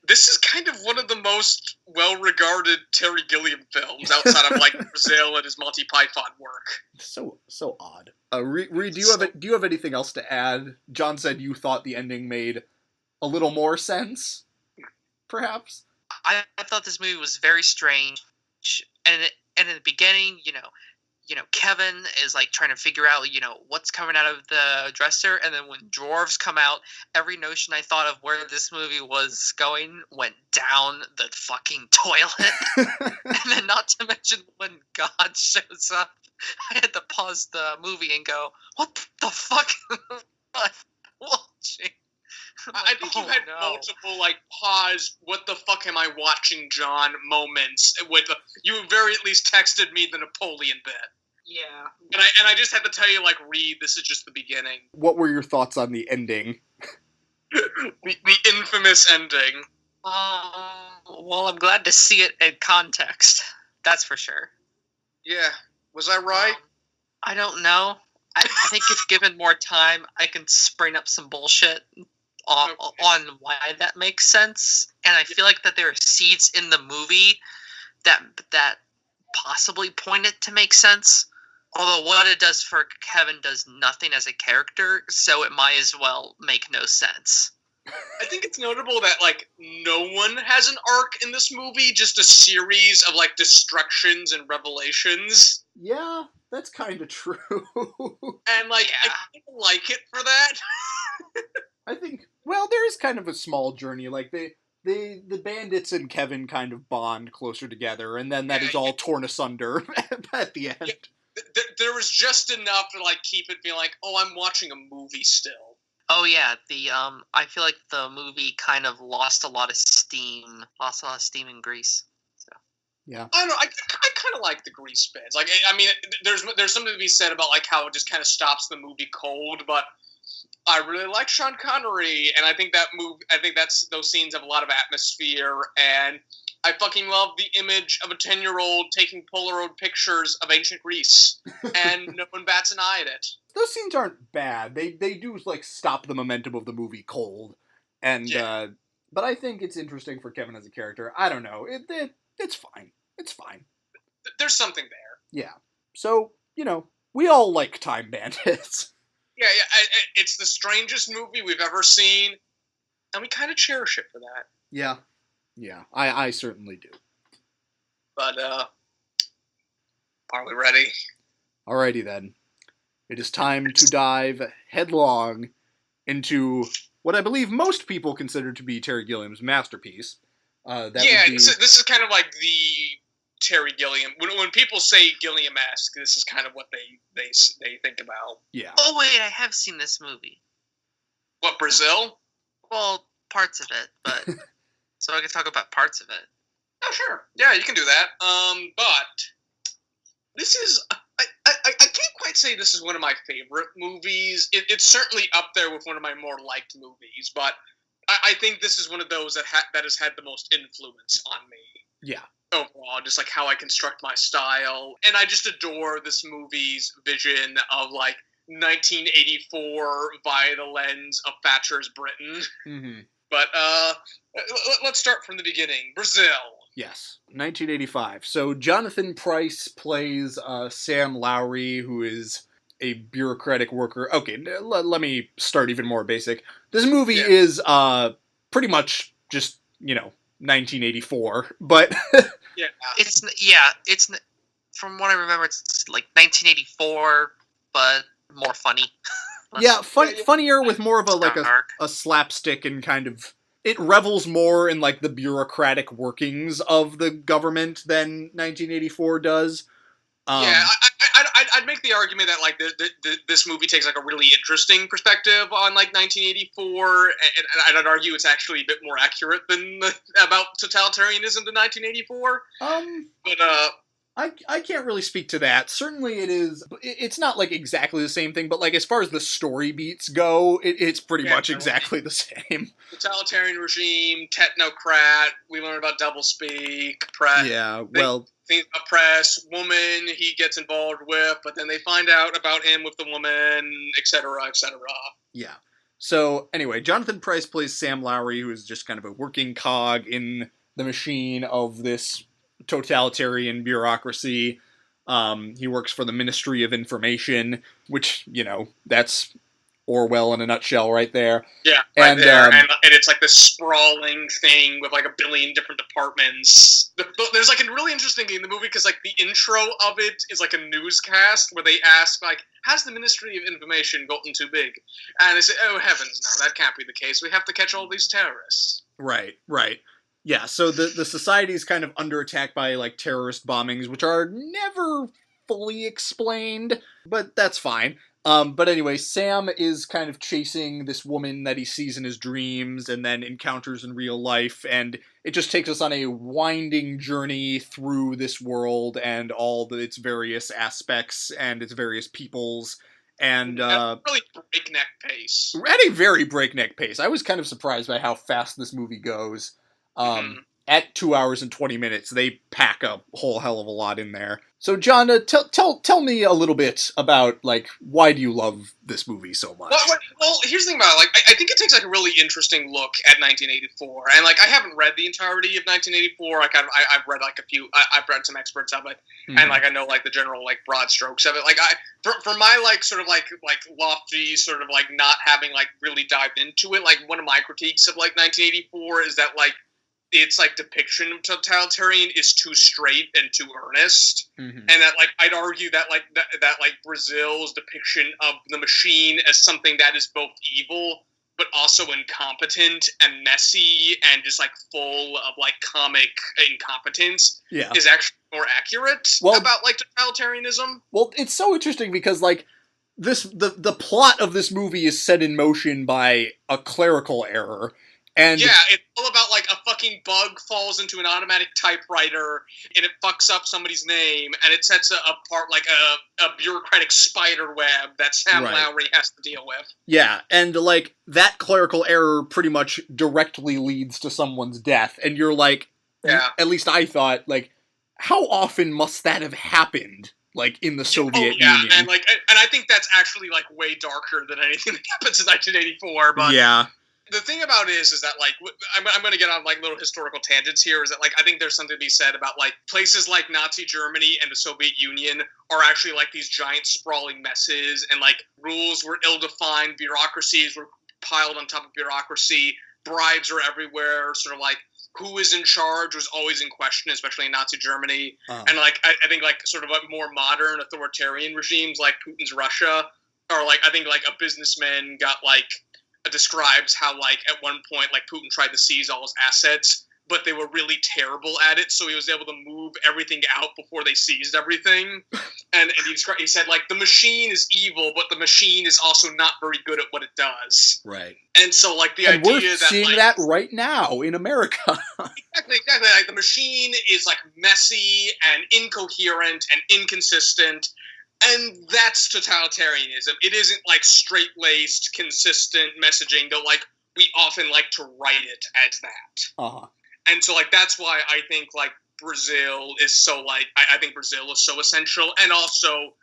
this is kind of one of the most well-regarded Terry Gilliam films outside of like Brazil and his Monty Python work. So odd. Reed, do you have anything else to add? John said you thought the ending made a little more sense, perhaps? I thought this movie was very strange, and in the beginning, you know, Kevin is like trying to figure out, what's coming out of the dresser, and then when dwarves come out, every notion I thought of where this movie was going went down the fucking toilet. And then not to mention when God shows up, I had to pause the movie and go, what the fuck am I watching? I think you've had multiple, like, pause, what the fuck am I watching, John, moments. You very at least texted me the Napoleon bit. Yeah. And I just had to tell you, like, Reed, this is just the beginning. What were your thoughts on the ending? the infamous ending. Well, I'm glad to see it in context. That's for sure. Yeah. Was I right? I don't know. I think if given more time, I can spring up some bullshit on why that makes sense, and I feel like that there are seeds in the movie that possibly point it to make sense. Although what it does for Kevin does nothing as a character, so it might as well make no sense. I think it's notable that like no one has an arc in this movie, just a series of like destructions and revelations. Yeah, that's kind of true. And like I kind of like it for that. I think, well, there is kind of a small journey. Like, the bandits and Kevin kind of bond closer together, and then that is all torn asunder at the end. There was just enough to, like, keep it being like, oh, I'm watching a movie still. Oh, yeah, I feel like the movie kind of lost a lot of steam and grease. So. Yeah. I don't know. I kind of like the grease bits. Like, I mean, there's something to be said about like how it just kind of stops the movie cold. But I really like Sean Connery, and I think those scenes have a lot of atmosphere, and I fucking love the image of a 10-year-old taking Polaroid pictures of ancient Greece, and no one bats an eye at it. Those scenes aren't bad. They do like stop the momentum of the movie cold, and but I think it's interesting for Kevin as a character. I don't know. It's fine. It's fine. There's something there. Yeah. So we all like Time Bandits. Yeah. It's the strangest movie we've ever seen, and we kind of cherish it for that. Yeah. Yeah, I certainly do. But, are we ready? Alrighty then. It is time to dive headlong into what I believe most people consider to be Terry Gilliam's masterpiece. This is kind of like the Terry Gilliam. When people say Gilliam-esque, this is kind of what they think about. Yeah. Oh, wait, I have seen this movie. What, Brazil? Well, parts of it, but... So I can talk about parts of it. Oh, sure. Yeah, you can do that. But this is... I can't quite say this is one of my favorite movies. It's certainly up there with one of my more liked movies, but I think this is one of those that has had the most influence on me. Yeah. Overall, just like how I construct my style. And I just adore this movie's vision of like 1984 via the lens of Thatcher's Britain. Mm-hmm. But let's start from the beginning. Brazil. Yes, 1985. So Jonathan Pryce plays Sam Lowry, who is a bureaucratic worker. Okay, let me start even more basic. This movie is pretty much just 1984, but it's from what I remember, it's like 1984, but more funny. Funnier with more of a slapstick and kind of... It revels more in like the bureaucratic workings of the government than 1984 does. I'd make the argument that like this movie takes like a really interesting perspective on like 1984, and I'd argue it's actually a bit more accurate than about totalitarianism than 1984. But I can't really speak to that. Certainly it is... It's not, like, exactly the same thing, but, like, as far as the story beats go, it's pretty much exactly the same. Totalitarian regime, technocrat, we learn about doublespeak, press... Yeah, well... Things about press, woman he gets involved with, but then they find out about him with the woman, etc., etc. Yeah. So, anyway, Jonathan Pryce plays Sam Lowry, who is just kind of a working cog in the machine of this totalitarian bureaucracy. He works for the Ministry of Information, which, that's Orwell in a nutshell right there. Yeah, right there. And it's like this sprawling thing with like a billion different departments. There's like a really interesting thing in the movie because like the intro of it is like a newscast where they ask like, has the Ministry of Information gotten too big? And they say, oh heavens, no, that can't be the case. We have to catch all these terrorists. Right. Yeah, so the society is kind of under attack by, like, terrorist bombings, which are never fully explained, but that's fine. But anyway, Sam is kind of chasing this woman that he sees in his dreams and then encounters in real life, and it just takes us on a winding journey through this world and all its various aspects and its various peoples. And at a really breakneck pace. At a very breakneck pace. I was kind of surprised by how fast this movie goes. At 2 hours and 20 minutes, they pack a whole hell of a lot in there. So, John, tell me a little bit about, like, why do you love this movie so much? Well, here's the thing about it. Like, I think it takes, like, a really interesting look at 1984. And, like, I haven't read the entirety of 1984. Like, I've read, like, I've read some experts of it. Mm-hmm. And, like, I know, like, the general, like, broad strokes of it. Like, for my, like, sort of, like lofty sort of, like, not having, like, really dived into it, like, one of my critiques of, like, 1984 is that, like, its like depiction of totalitarian is too straight and too earnest, and that like I'd argue that like that like Brazil's depiction of the machine as something that is both evil but also incompetent and messy and just like full of like comic incompetence is actually more accurate about like totalitarianism. Well, it's so interesting because like the plot of this movie is set in motion by a clerical error. And yeah, it's all about, like, a fucking bug falls into an automatic typewriter, and it fucks up somebody's name, and it sets apart, like, a bureaucratic spider web that Sam Lowry has to deal with. Yeah, and, like, that clerical error pretty much directly leads to someone's death, and you're like, at least I thought, like, how often must that have happened, like, in the Soviet Union? And, like, and I think that's actually, like, way darker than anything that happens in 1984, but... Yeah. The thing about it is that, like, I'm going to get on, like, little historical tangents here, is that, like, I think there's something to be said about, like, places like Nazi Germany and the Soviet Union are actually, like, these giant sprawling messes, and, like, rules were ill-defined, bureaucracies were piled on top of bureaucracy, bribes were everywhere, sort of, like, who is in charge was always in question, especially in Nazi Germany, and, like, I think, like, sort of, like, more modern authoritarian regimes, like Putin's Russia, or, like, I think, like, a businessman got, like, describes how, like, at one point, like, Putin tried to seize all his assets, but they were really terrible at it, so he was able to move everything out before they seized everything. And he said, like, the machine is evil, but the machine is also not very good at what it does. Right. And so, like, the idea we're that, seeing like, that right now in America. Exactly. Like, the machine is, like, messy and incoherent and inconsistent. And that's totalitarianism. It isn't, like, straight-laced, consistent messaging, though, like, we often like to write it as that. And so, like, that's why I think, like, Brazil is so, like, I think Brazil is so essential. And also,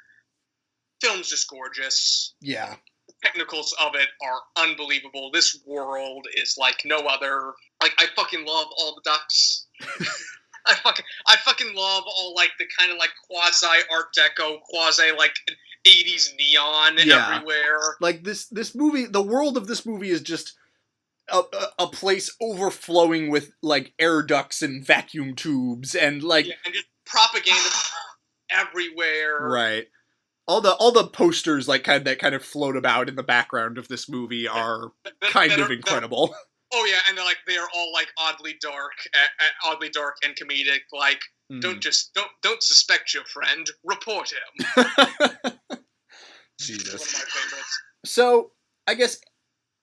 film's just gorgeous. Yeah. The technicals of it are unbelievable. This world is like no other. Like, I fucking love all the ducks. I fucking love all, like, the kind of, like, quasi Art Deco, quasi, like, 80s neon everywhere. Like, this movie, the world of this movie is just a place overflowing with, like, air ducts and vacuum tubes and, like... Yeah, and just propaganda everywhere. Right. All the posters, like, that kind of float about in the background of this movie are kind of incredible. Oh yeah, and they are all, like, oddly dark and comedic. Like, don't suspect your friend, report him. Jesus. One of my favorites. So I guess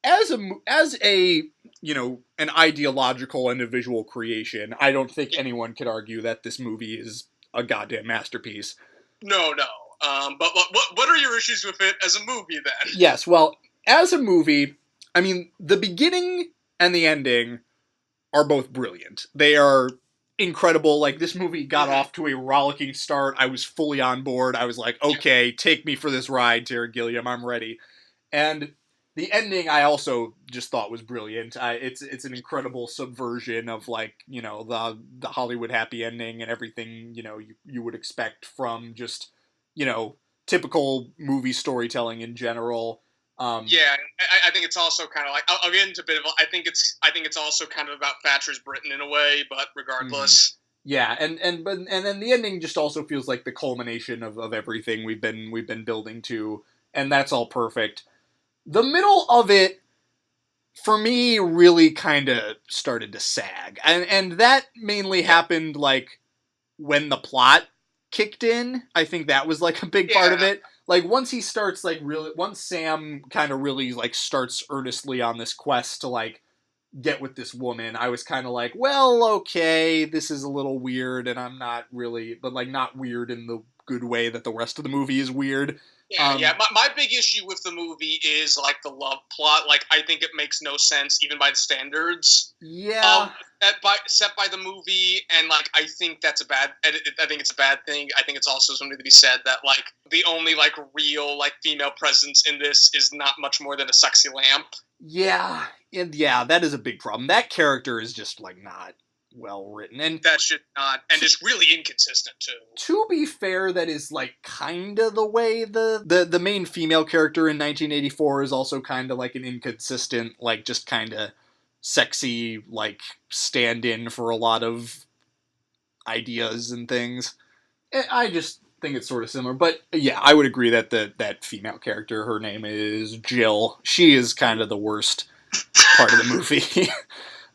as a you know, an ideological and a visual creation, I don't think anyone could argue that this movie is a goddamn masterpiece. No. But what are your issues with it as a movie then? Yes, well, as a movie, I mean, the beginning and the ending are both brilliant. They are incredible. Like, this movie got off to a rollicking start. I was fully on board. I was like, okay, take me for this ride, Terry Gilliam. I'm ready. And the ending I also just thought was brilliant. It's an incredible subversion of, like, you know, the Hollywood happy ending and everything, you know, you would expect from just, you know, typical movie storytelling in general. Yeah, I think it's also kind of like, I'll get into a bit of, I think it's also kind of about Thatcher's Britain in a way, but regardless. Yeah, and then the ending just also feels like the culmination of everything we've been building to, and that's all perfect. The middle of it, for me, really kind of started to sag, and that mainly happened, like, when the plot kicked in. I think that was, like, a big part of it. Like, once he starts, like, really... Once Sam kind of really, like, starts earnestly on this quest to, like, get with this woman, I was kind of like, well, okay, this is a little weird, and I'm not really... But, like, not weird in the good way that the rest of the movie is weird. Yeah. My big issue with the movie is, like, the love plot. Like, I think it makes no sense, even by the standards. Yeah. Set by the movie, and, like, I think that's I think it's a bad thing. I think it's also something to be said that, like, the only, like, real, like, female presence in this is not much more than a sexy lamp. Yeah. And yeah, that is a big problem. That character is just, like, not well written, and that should not, and just really inconsistent too. To be fair, that is, like, kind of the way the main female character in 1984 is also kind of like an inconsistent, like, just kind of sexy, like, stand-in for a lot of ideas and things. I just think it's sort of similar, but yeah, I would agree that that female character, her name is Jill, she is kind of the worst part of the movie.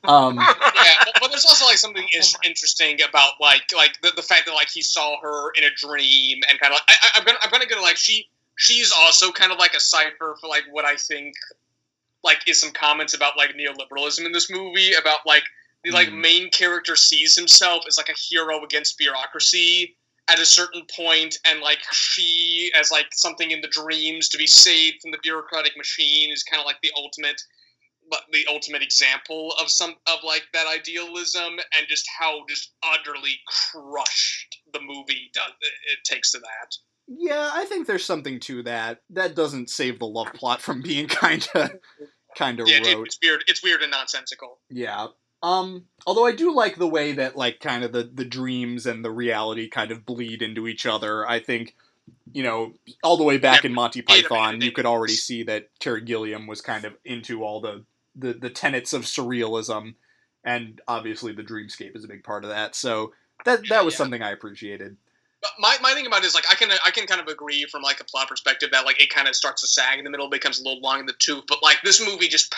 Yeah, but there's also, like, something interesting about, like the fact that, like, he saw her in a dream, and kind of, like, I'm gonna get, like, she's also kind of like a cipher for, like, what I think like, is some comments about, like, neoliberalism in this movie, about, like, the, like, main character sees himself as, like, a hero against bureaucracy at a certain point, and, like, she, as, like, something in the dreams to be saved from the bureaucratic machine is kind of, like, the ultimate example of like that idealism, and just how just utterly crushed the movie it takes to that. Yeah, I think there's something to that. That doesn't save the love plot from being kind of rote. It's weird and nonsensical. Yeah. Although I do like the way that, like, kind of the dreams and the reality kind of bleed into each other. I think, you know, all the way back in Monty Python, you could already see that Terry Gilliam was kind of into all the tenets of surrealism, and obviously the dreamscape is a big part of that. So that was something I appreciated. But my thing about it is, like, I can kind of agree from, like, a plot perspective that, like, it kind of starts to sag in the middle, becomes a little long in the tooth. But, like, this movie just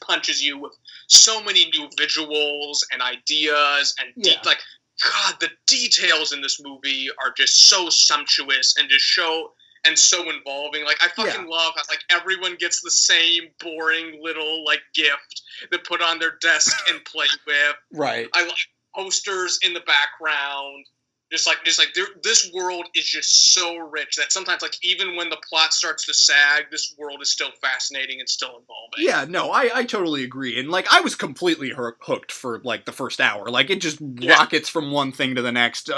punches you with so many new visuals and ideas and like, God, the details in this movie are just so sumptuous and just so involving. Like, I fucking love how, like, everyone gets the same boring little, like, gift to put on their desk and play with. Right. I like posters in the background. Just like this world is just so rich that sometimes, like, even when the plot starts to sag, this world is still fascinating and still involving. Yeah, no, I totally agree. And, like, I was completely hooked for, like, the first hour. Like, it just rockets from one thing to the next.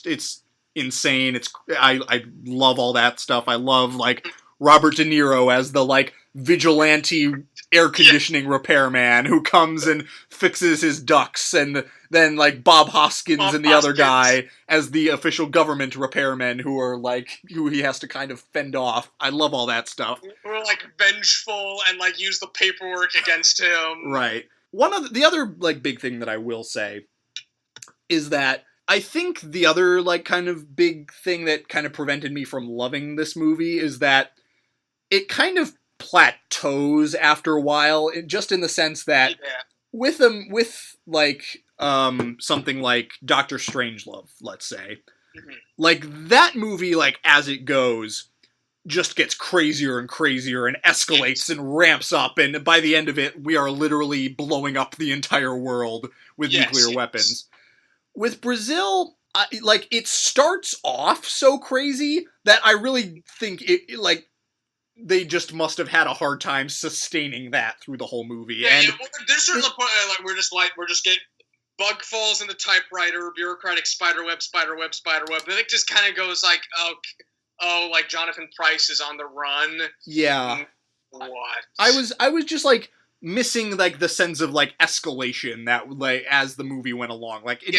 It's insane. I love all that stuff. I love, like, Robert De Niro as the, like, vigilante air conditioning repairman who comes and fixes his ducts, and then, like, Bob Hoskins and the other guy as the official government repairmen who he has to kind of fend off. I love all that stuff. We're, like, vengeful and, like, use the paperwork against him. Right. One of the other, like, big thing that I will say is that I think the other, like, kind of big thing that kind of prevented me from loving this movie is that it kind of plateaus after a while, just in the sense that with like something like Doctor Strangelove, let's say, like, that movie, like, as it goes, just gets crazier and crazier and escalates and ramps up, and by the end of it, we are literally blowing up the entire world with nuclear weapons. With Brazil, like, it starts off so crazy that I really think it like, they just must have had a hard time sustaining that through the whole movie. There's certain point we're just getting bug falls in the typewriter, bureaucratic spiderweb. Then it just kind of goes like, like Jonathan Pryce is on the run. Yeah. What? I was just, like, missing, like, the sense of, like, escalation that, like, as the movie went along. Like, it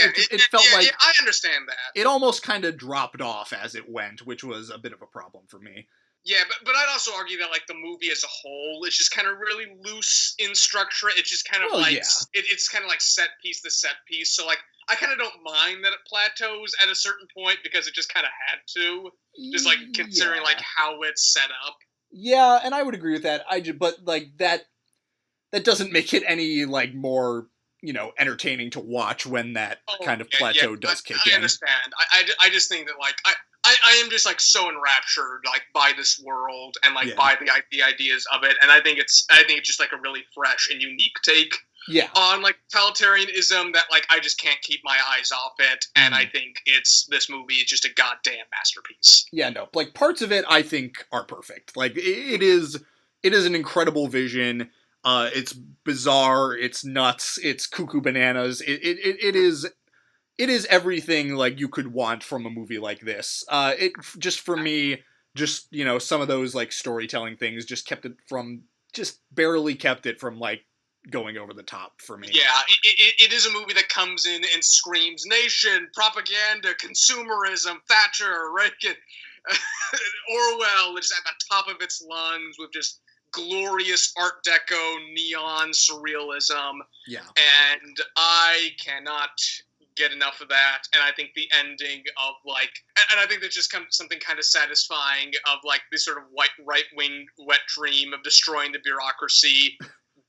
felt like... Yeah, I understand that. It almost kind of dropped off as it went, which was a bit of a problem for me. Yeah, but I'd also argue that, like, the movie as a whole is just kind of really loose in structure. It's just kind of it's kind of like set piece to set piece. So, like, I kind of don't mind that it plateaus at a certain point because it just kind of had to. Just, like, considering like how it's set up. Yeah, and I would agree with that. But, like, that doesn't make it any, like, more, you know, entertaining to watch when that kind of plateau does kick in. I understand. I just think that, like, I am just, like, so enraptured, like, by this world and, like, by the ideas of it, and I think it's just, like, a really fresh and unique take on, like, totalitarianism that, like, I just can't keep my eyes off it, and I think this movie is just a goddamn masterpiece. Yeah, no, like, parts of it I think are perfect. Like, it is an incredible vision. It's bizarre, it's nuts, it's cuckoo bananas. It is everything, like, you could want from a movie like this. It just, for me, just, you know, some of those, like, storytelling things just barely kept it from, like, going over the top for me. Yeah, it is a movie that comes in and screams nation, propaganda, consumerism, Thatcher, Reagan, Orwell, just at the top of its lungs with just glorious Art Deco, neon surrealism. Yeah. And I cannot get enough of that, and I think the ending of, like, and I think there's just something kind of satisfying of, like, this sort of right-wing wet dream of destroying the bureaucracy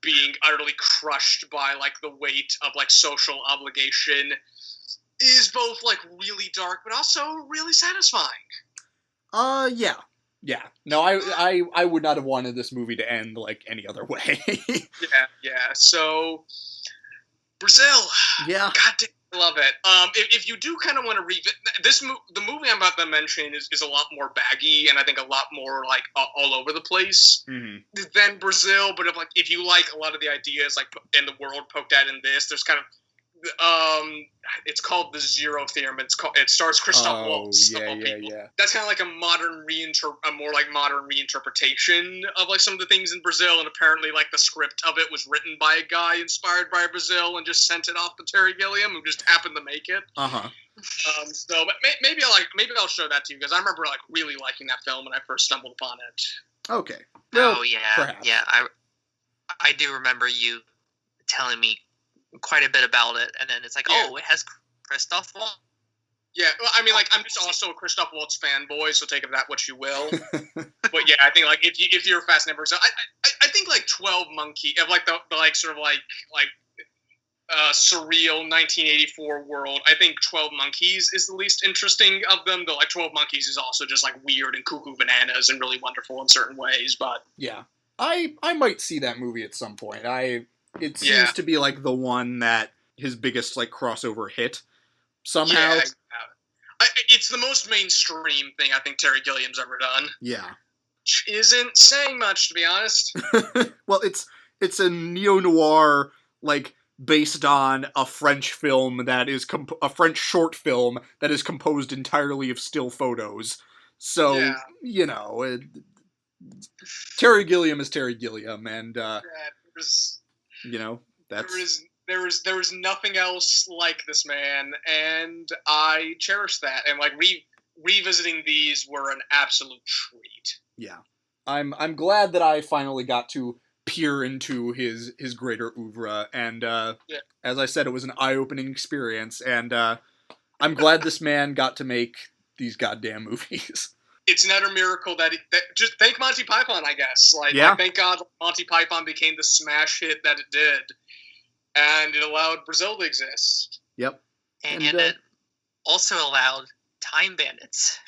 being utterly crushed by, like, the weight of, like, social obligation is both, like, really dark but also really satisfying. Yeah. Yeah. No, I would not have wanted this movie to end like any other way. Yeah. So, Brazil. Yeah. God damn, I love it. If you do kind of want to revisit the movie I'm about to mention is a lot more baggy and I think a lot more like all over the place than Brazil. But if you like a lot of the ideas like in the world poked at in this, there's kind of it's called the Zero Theorem. It stars Christoph Waltz. Yeah. That's kind of like a more like modern reinterpretation of like some of the things in Brazil. And apparently, like the script of it was written by a guy inspired by Brazil and just sent it off to Terry Gilliam, who just happened to make it. So, but maybe I'll show that to you because I remember like really liking that film when I first stumbled upon it. Okay. Well, perhaps. Yeah. I do remember you telling me quite a bit about it, and then it's like, it has Christoph Waltz. Yeah, well, I mean, like, I'm just also a Christoph Waltz fanboy, so take of that what you will. But yeah, I think like if you're fascinated, so I think like 12 Monkeys, of like the like sort of like surreal 1984 world. I think 12 Monkeys is the least interesting of them. Though like 12 Monkeys is also just like weird and cuckoo bananas and really wonderful in certain ways. But yeah, I might see that movie at some point. It seems to be like the one that his biggest like crossover hit somehow. Yeah, it's the most mainstream thing I think Terry Gilliam's ever done. Yeah. Which isn't saying much, to be honest. Well, it's a neo-noir, like, based on a French film that is a French short film that is composed entirely of still photos. So, you know, Terry Gilliam is Terry Gilliam, and you know, that's there is nothing else like this man, and I cherish that. And like revisiting these were an absolute treat. Yeah, I'm glad that I finally got to peer into his greater oeuvre, and as I said, it was an eye-opening experience, and I'm glad this man got to make these goddamn movies. It's an utter miracle that just thank Monty Python, I guess. Like thank God Monty Python became the smash hit that it did, and it allowed Brazil to exist. Yep, and it also allowed Time Bandits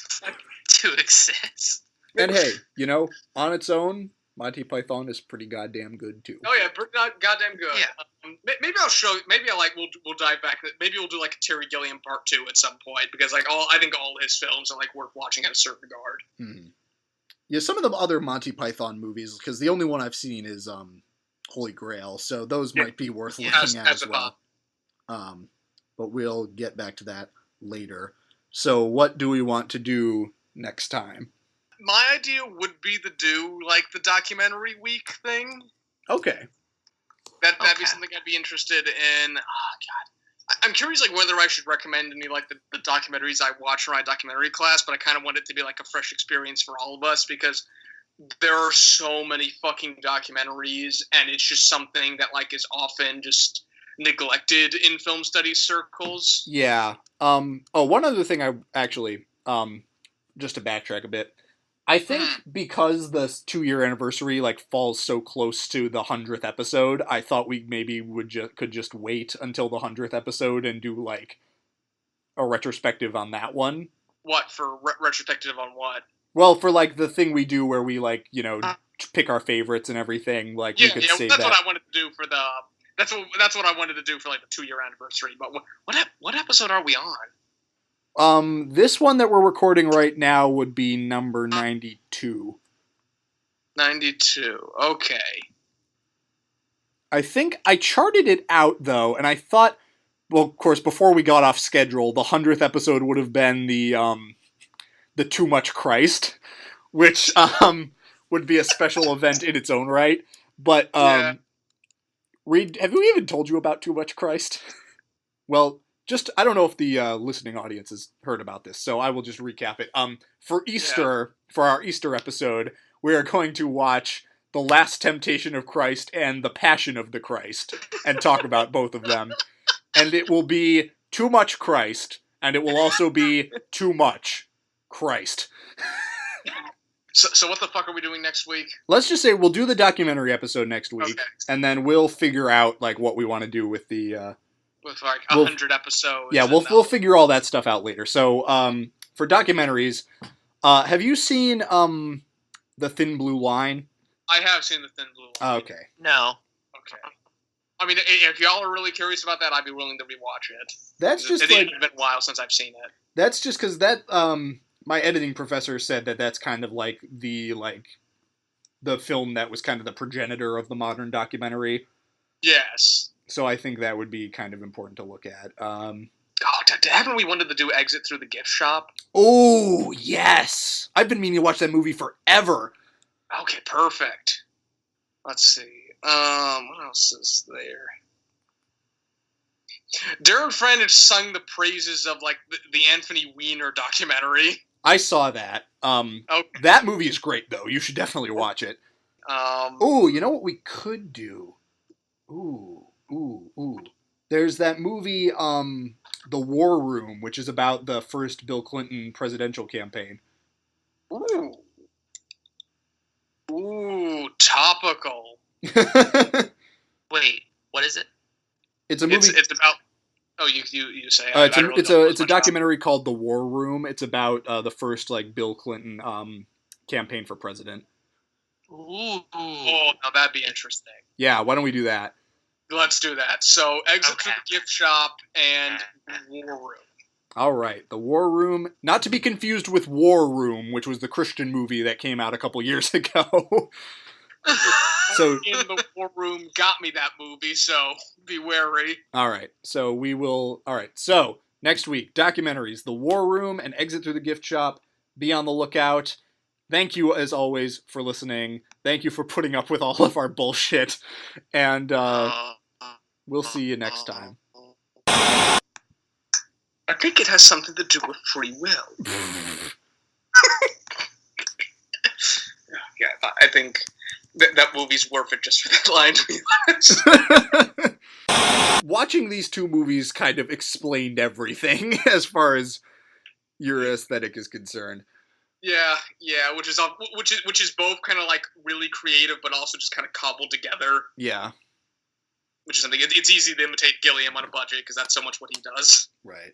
to exist. And hey, you know, on its own, Monty Python is pretty goddamn good too. Oh yeah, goddamn good. Yeah. Maybe I'll show. Maybe we'll dive back. Maybe we'll do like a Terry Gilliam part 2 at some point because like I think all his films are like worth watching in a certain regard. Mm-hmm. Yeah, some of the other Monty Python movies, because the only one I've seen is Holy Grail, so those might be worth looking at as well. But we'll get back to that later. So what do we want to do next time? My idea would be to do like the documentary week thing. Okay. That'd be something I'd be interested in. Oh God, I'm curious like whether I should recommend any like the documentaries I watch for my documentary class, but I kind of want it to be like a fresh experience for all of us because there are so many fucking documentaries, and it's just something that like is often just neglected in film studies circles. Yeah. One other thing I actually just to backtrack a bit. I think because the 2-year anniversary like falls so close to the 100th episode, I thought we maybe could just wait until the 100th episode and do like a retrospective on that one. What for retrospective on what? Well, for like the thing we do where we like pick our favorites and everything. Like we could save that's that. What I wanted to do for the. That's what I wanted to do for like the 2-year anniversary. But what episode are we on? This one that we're recording right now would be number 92. 92. Okay. I think I charted it out though, and I thought, well, of course, before we got off schedule, the 100th episode would have been the Too Much Christ, which would be a special event in its own right. But Reed, have we even told you about Too Much Christ? Well. I don't know if the listening audience has heard about this, so I will just recap it. For Easter, for our Easter episode, we are going to watch The Last Temptation of Christ and The Passion of the Christ, and talk about both of them. And it will be Too Much Christ, and it will also be Too Much Christ. So what the fuck are we doing next week? Let's just say we'll do the documentary episode next week, and then we'll figure out like what we want to do with the... with like 100 episodes. Yeah, we'll figure all that stuff out later. So for documentaries, Have you seen The Thin Blue Line? I have seen The Thin Blue Line. Okay. No. Okay. I mean, if y'all are really curious about that, I'd be willing to rewatch it. That's just it's been a while since I've seen it. That's just because that my editing professor said that's kind of like the film that was kind of the progenitor of the modern documentary. Yes. So I think that would be kind of important to look at. Haven't we wanted to do Exit Through the Gift Shop? Oh, yes! I've been meaning to watch that movie forever. Okay, perfect. Let's see. What else is there? Darren Friend had sung the praises of, like, the Anthony Weiner documentary. I saw that. Okay. That movie is great, though. You should definitely watch it. You know what we could do? Ooh. There's that movie, The War Room, which is about the first Bill Clinton presidential campaign. Ooh, topical. Wait, what is it? It's a movie. It's about. Oh, you say. It's a documentary called The War Room. It's about the first Bill Clinton campaign for president. Ooh. Oh, now that'd be interesting. Yeah, why don't we do that? Let's do that. So, Exit to the Gift Shop and War Room. All right, The War Room, not to be confused with War Room, which was the Christian movie that came out a couple years ago. So in the War Room got me that movie, so be wary. All right, so we will. All right, so next week, documentaries, The War Room and Exit Through the Gift Shop. Be on the lookout. Thank you, as always, for listening. Thank you for putting up with all of our bullshit, and we'll see you next time. I think it has something to do with free will. Yeah, I think that movie's worth it just for that line, to be honest. Watching these two movies kind of explained everything as far as your aesthetic is concerned. Yeah, which is both kind of like really creative, but also just kind of cobbled together. Yeah. Which is something, it's easy to imitate Gilliam on a budget, because that's so much what he does. Right.